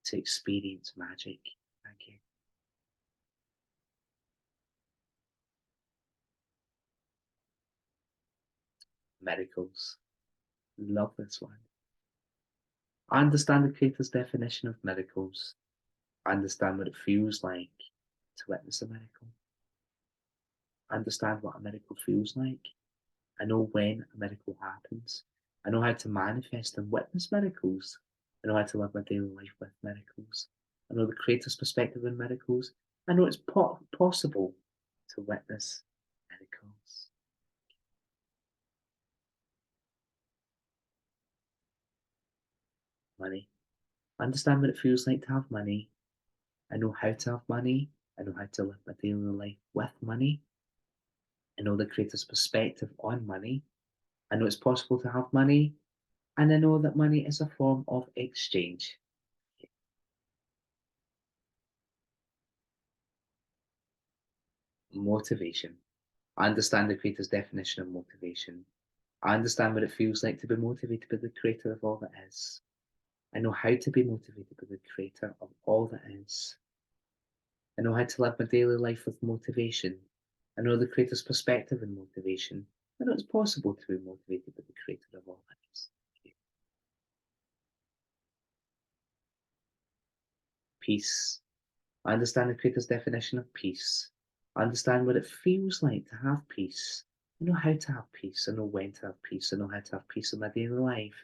to experience magic. Thank you. Miracles. Love this one. I understand the Creator's definition of miracles. I understand what it feels like to witness a miracle. I understand what a miracle feels like. I know when a miracle happens. I know how to manifest and witness miracles. I know how to live my daily life with miracles. I know the Creator's perspective in miracles. I know it's possible to witness miracles. Money. I understand what it feels like to have money. I know how to have money. I know how to live my daily life with money. I know the Creator's perspective on money. I know it's possible to have money. And I know that money is a form of exchange. Motivation. I understand the Creator's definition of motivation. I understand what it feels like to be motivated by the Creator of all that is. I know how to be motivated by the Creator of all that is. I know how to live my daily life with motivation. I know the Creator's perspective in motivation. I know it's possible to be motivated by the Creator of all that is. Peace. I understand the Creator's definition of peace. I understand what it feels like to have peace. I know how to have peace. I know when to have peace. I know how to have peace in my daily life.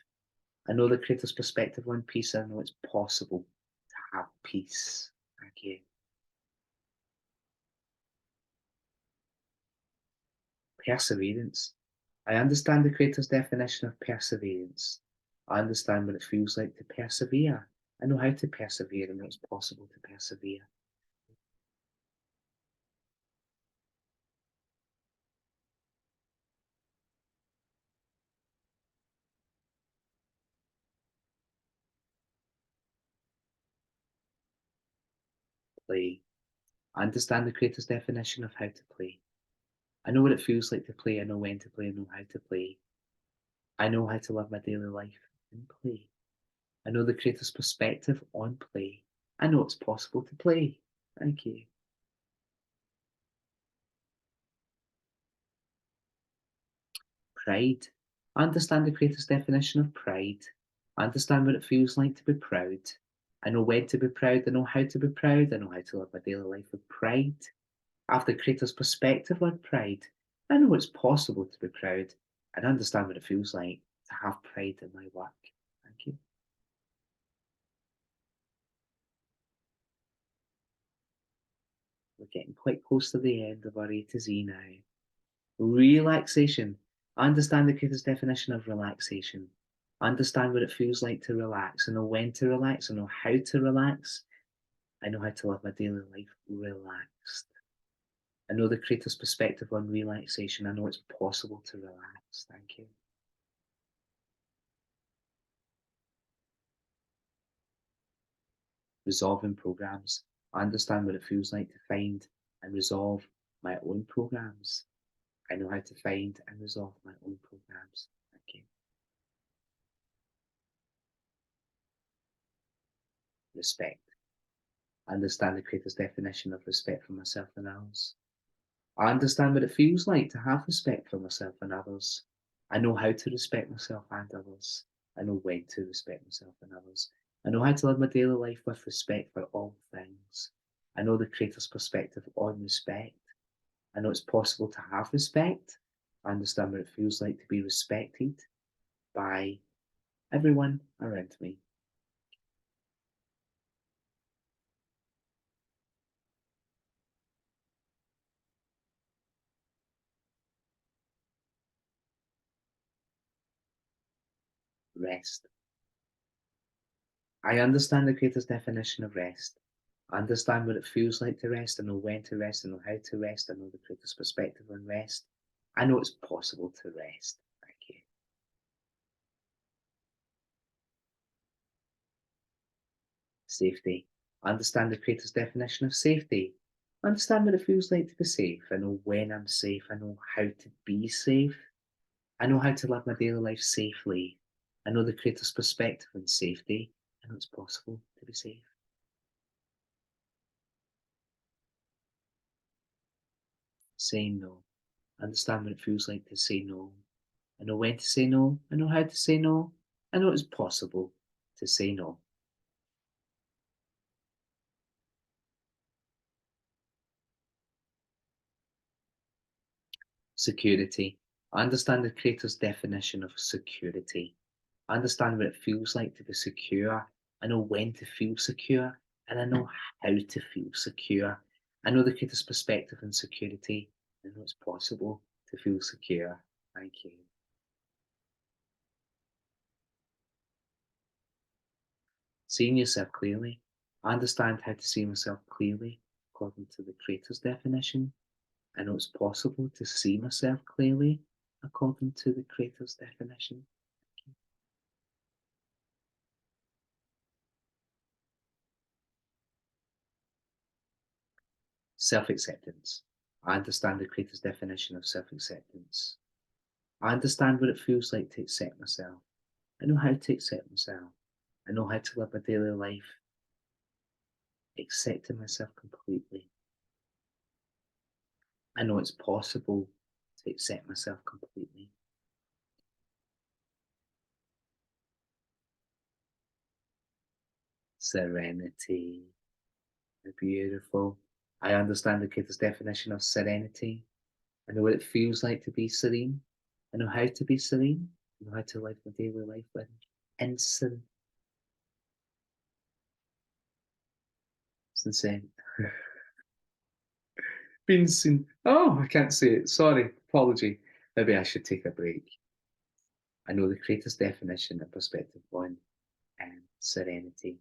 I know the Creator's perspective on peace. I know it's possible to have peace. Thank you. Perseverance. I understand the Creator's definition of perseverance. I understand what it feels like to persevere. I know how to persevere and it's possible to persevere. Play. I understand the Creator's definition of how to play. I know what it feels like to play. I know when to play. I know how to play. I know how to live my daily life in play. I know the Creator's perspective on play. I know it's possible to play. Thank you. Pride. I understand the Creator's definition of pride. I understand what it feels like to be proud. I know when to be proud. I know how to be proud. I know how to live my daily life with pride. I have the Creator's perspective on pride. I know it's possible to be proud and understand what it feels like to have pride in my work. Thank you. We're getting quite close to the end of our A to Z now. Relaxation. I understand the Creator's definition of relaxation. I understand what it feels like to relax. I know when to relax. I know how to relax. I know how to live my daily life relaxed. I know the Creator's perspective on relaxation. I know it's possible to relax. Thank you. Resolving programs. I understand what it feels like to find and resolve my own programs. I know how to find and resolve my own programs. Thank you. Respect. I understand the Creator's definition of respect for myself and others. I understand what it feels like to have respect for myself and others. I know how to respect myself and others. I know when to respect myself and others. I know how to live my daily life with respect for all things. I know the Creator's perspective on respect. I know it's possible to have respect. I understand what it feels like to be respected by everyone around me. Rest. I understand the Creator's definition of rest. I understand what it feels like to rest. I know when to rest. I know how to rest. I know the Creator's perspective on rest. I know it's possible to rest. Thank you. Safety. I understand the Creator's definition of safety. I understand what it feels like to be safe. I know when I'm safe. I know how to be safe. I know how to live my daily life safely. I know the Creator's perspective on safety. I know it's possible to be safe. Saying no. I understand what it feels like to say no. I know when to say no. I know how to say no. I know it's possible to say no. Security. I understand the Creator's definition of security. I understand what it feels like to be secure. I know when to feel secure. And I know how to feel secure. I know the Creator's perspective on security. I know it's possible to feel secure. Thank you. Seeing yourself clearly. I understand how to see myself clearly according to the Creator's definition. I know it's possible to see myself clearly according to the Creator's definition. Self acceptance. I understand the Creator's definition of self acceptance. I understand what it feels like to accept myself. I know how to accept myself. I know how to live my daily life accepting myself completely. I know it's possible to accept myself completely. Serenity. Beautiful. I understand the Creator's definition of serenity. I know what it feels like to be serene. I know how to be serene. I know how to live my daily life with instant consent. Being seen. Oh, I can't say it. Sorry. Apology. Maybe I should take a break. I know the Creator's definition and perspective on serenity.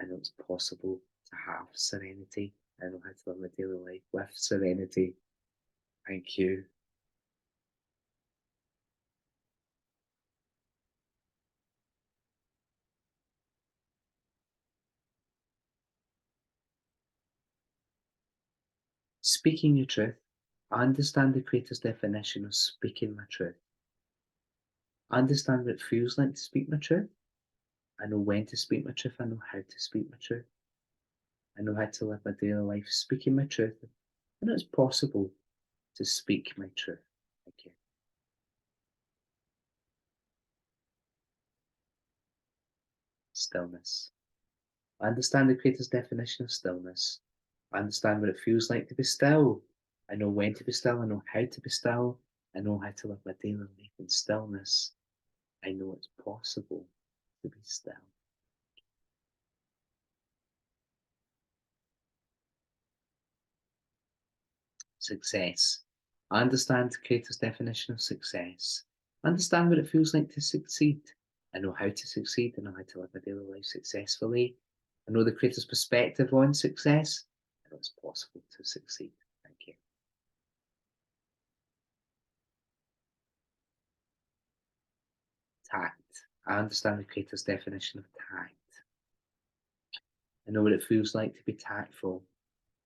I know it's possible to have serenity. I know how to live my daily life with serenity. Thank you. Speaking your truth. I understand the Creator's definition of speaking my truth. I understand what it feels like to speak my truth. I know when to speak my truth. I know how to speak my truth. I know how to live my daily life speaking my truth. I know it's possible to speak my truth. Thank you. Stillness. I understand the Creator's definition of stillness. I understand what it feels like to be still. I know when to be still. I know how to be still. I know how to live my daily life in stillness. I know it's possible to be still. Success. I understand the Creator's definition of success. I understand what it feels like to succeed. I know how to succeed. I know how to live my daily life successfully. I know the Creator's perspective on success. I know it's possible to succeed. Thank you. Tact. I understand the Creator's definition of tact. I know what it feels like to be tactful.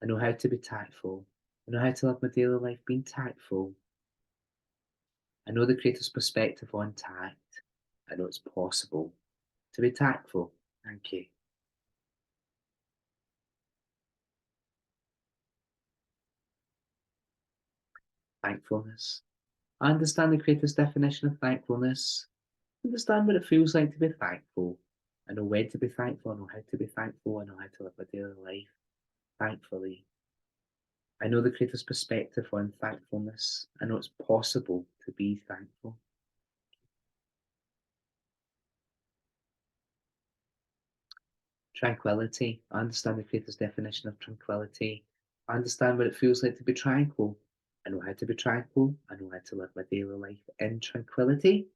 I know how to be tactful. I know how to live my daily life being tactful. I know the Creator's perspective on tact. I know it's possible to be tactful. Thank you. Thankfulness. I understand the Creator's definition of thankfulness. I understand what it feels like to be thankful. I know when to be thankful. I know how to be thankful. I know how to live my daily life thankfully. I know the Creator's perspective on thankfulness. I know it's possible to be thankful. Tranquility. I understand the Creator's definition of tranquility. I understand what it feels like to be tranquil. I know how to be tranquil. I know how to live my daily life in tranquility.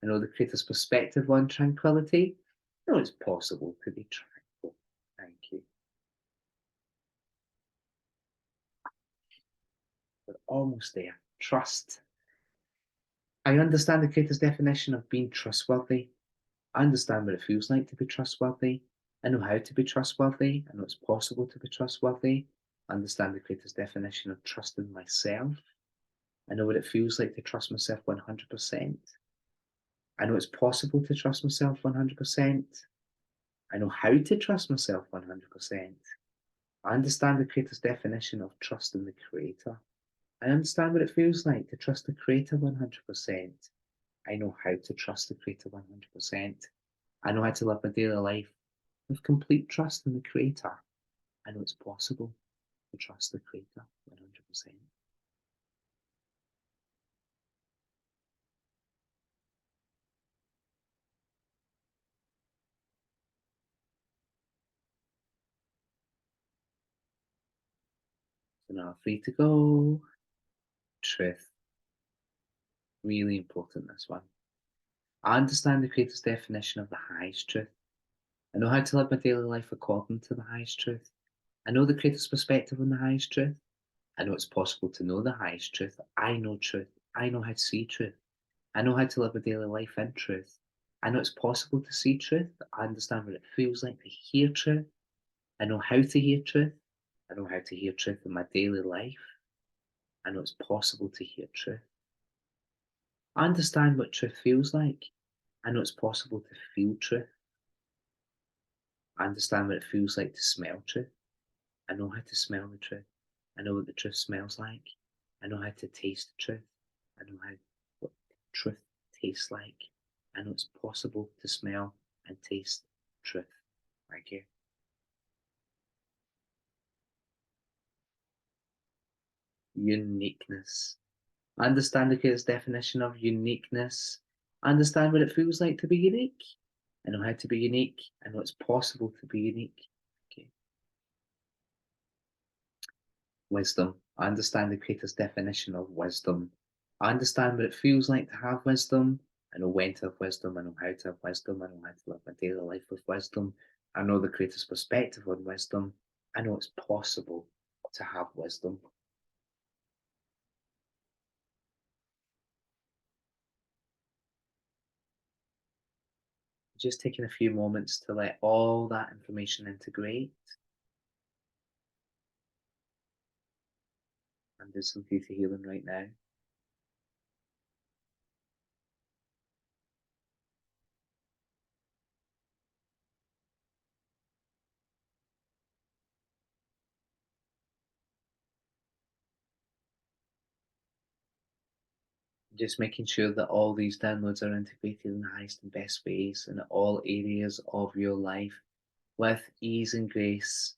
I know the Creator's perspective on tranquility. I know it's possible to be tranquil. Thank you. We're almost there. Trust. I understand the Creator's definition of being trustworthy. I understand what it feels like to be trustworthy. I know how to be trustworthy. I know it's possible to be trustworthy. I understand the Creator's definition of trusting myself. I know what it feels like to trust myself 100%. I know it's possible to trust myself 100%. I know how to trust myself 100%. I understand the Creator's definition of trusting the Creator. I understand what it feels like to trust the Creator 100%. I know how to trust the Creator 100%. I know how to live my daily life with complete trust in the Creator. I know it's possible to trust the Creator 100%. So now free to go. Truth. Really important, this one. I understand the Creator's definition of the highest truth. I know how to live my daily life according to the highest truth. I know the Creator's perspective on the highest truth. I know it's possible to know the highest truth. I know truth. I know how to see truth. I know how to live a daily life in truth. I know it's possible to see truth. I understand what it feels like to hear truth. I know how to hear truth. I know how to hear truth in my daily life. I know it's possible to hear truth. I understand what truth feels like. I know it's possible to feel truth. I understand what it feels like to smell truth. I know how to smell the truth. I know what the truth smells like. I know how to taste the truth. I know how what truth tastes like. I know it's possible to smell and taste truth. Thank you. Uniqueness. I understand the Creator's definition of uniqueness. I understand what it feels like to be unique. I know how to be unique. I know it's possible to be unique. Okay. Wisdom. I understand the Creator's definition of wisdom. I understand what it feels like to have wisdom. I know when to have wisdom. I know how to have wisdom. I know how to live my daily life with wisdom. I know the Creator's perspective on wisdom. I know it's possible to have wisdom. Just taking a few moments to let all that information integrate and do some theta healing right now. Just making sure that all these downloads are integrated in the highest and best ways in all areas of your life with ease and grace.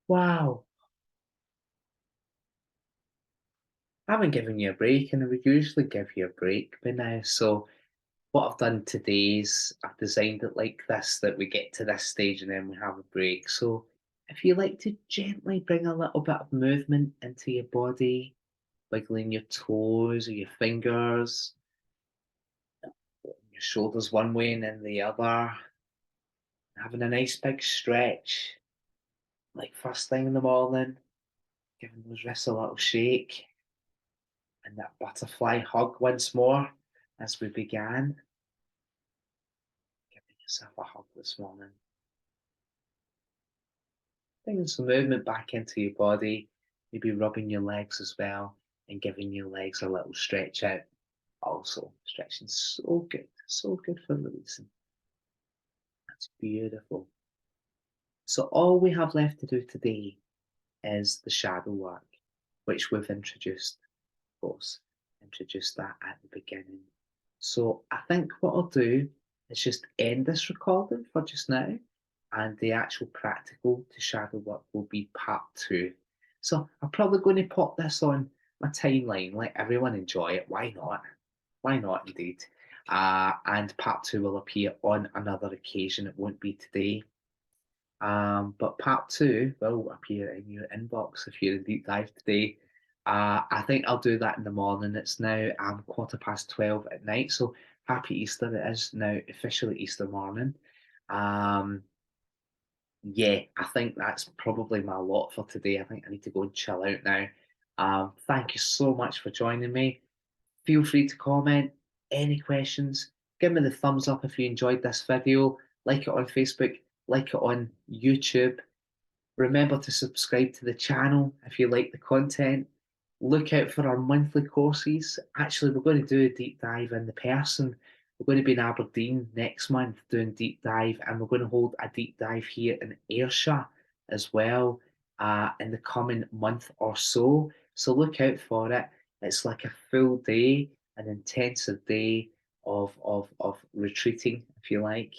Wow, I haven't given you a break, and I would usually give you a break by now. So, what I've done today is I've designed it like this that we get to this stage and then we have a break. So, if you like to gently bring a little bit of movement into your body, wiggling your toes or your fingers, your shoulders one way and then the other, having a nice big stretch, like first thing in the morning, giving those wrists a little shake, and that butterfly hug once more as we began. Giving yourself a hug this morning. Bringing some movement back into your body, maybe rubbing your legs as well, and giving your legs a little stretch out. Also, stretching so good for releasing. That's beautiful. So, all we have left to do today is the shadow work, which we've introduced, of course, introduced that at the beginning. So I think what I'll do is just end this recording for just now, and the actual practical to shadow work will be part two. So I'm probably going to pop this on my timeline, let everyone enjoy it. Why not? Why not, indeed? And part two will appear on another occasion. It won't be today. But part two will appear in your inbox if you're in deep dive today. I think I'll do that in the morning. It's now 12:15 at night, so happy Easter! It is now officially Easter morning. Um, yeah, I think that's probably my lot for today. I think I need to go and chill out now. Thank you so much for joining me. Feel free to comment any questions. Give me the thumbs up if you enjoyed this video. Like it on Facebook, like it on YouTube. Remember to subscribe to the channel if you like the content. Look out for our monthly courses. Actually, we're going to do a deep dive in the person. We're going to be in Aberdeen next month doing deep dive, and we're going to hold a deep dive here in Ayrshire as well in the coming month or so. So look out for it. It's like a full day, an intensive day of retreating, if you like,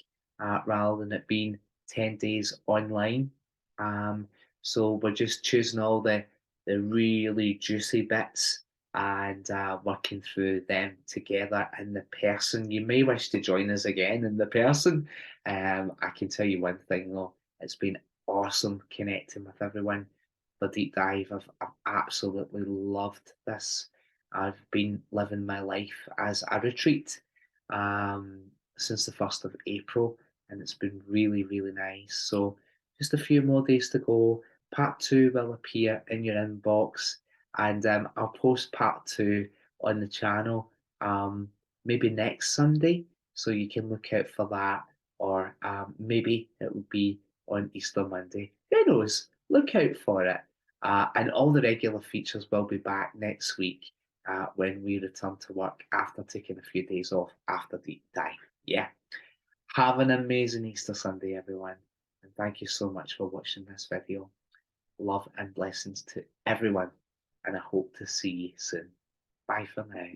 rather than it being 10 days online. Um, so we're just choosing all the really juicy bits and working through them together in the person. You may wish to join us again in the person. I can tell you one thing though, it's been awesome connecting with everyone. The deep dive, I've absolutely loved this. I've been living my life as a retreat. Um, since the 1st of April, and it's been really, really nice. So just a few more days to go. Part two will appear in your inbox, and I'll post part two on the channel maybe next Sunday, so you can look out for that, or maybe it will be on Easter Monday. Who knows? Look out for it. And all the regular features will be back next week when we return to work after taking a few days off after deep dive. Yeah. Have an amazing Easter Sunday, everyone. And thank you so much for watching this video. Love and blessings to everyone. And I hope to see you soon. Bye for now.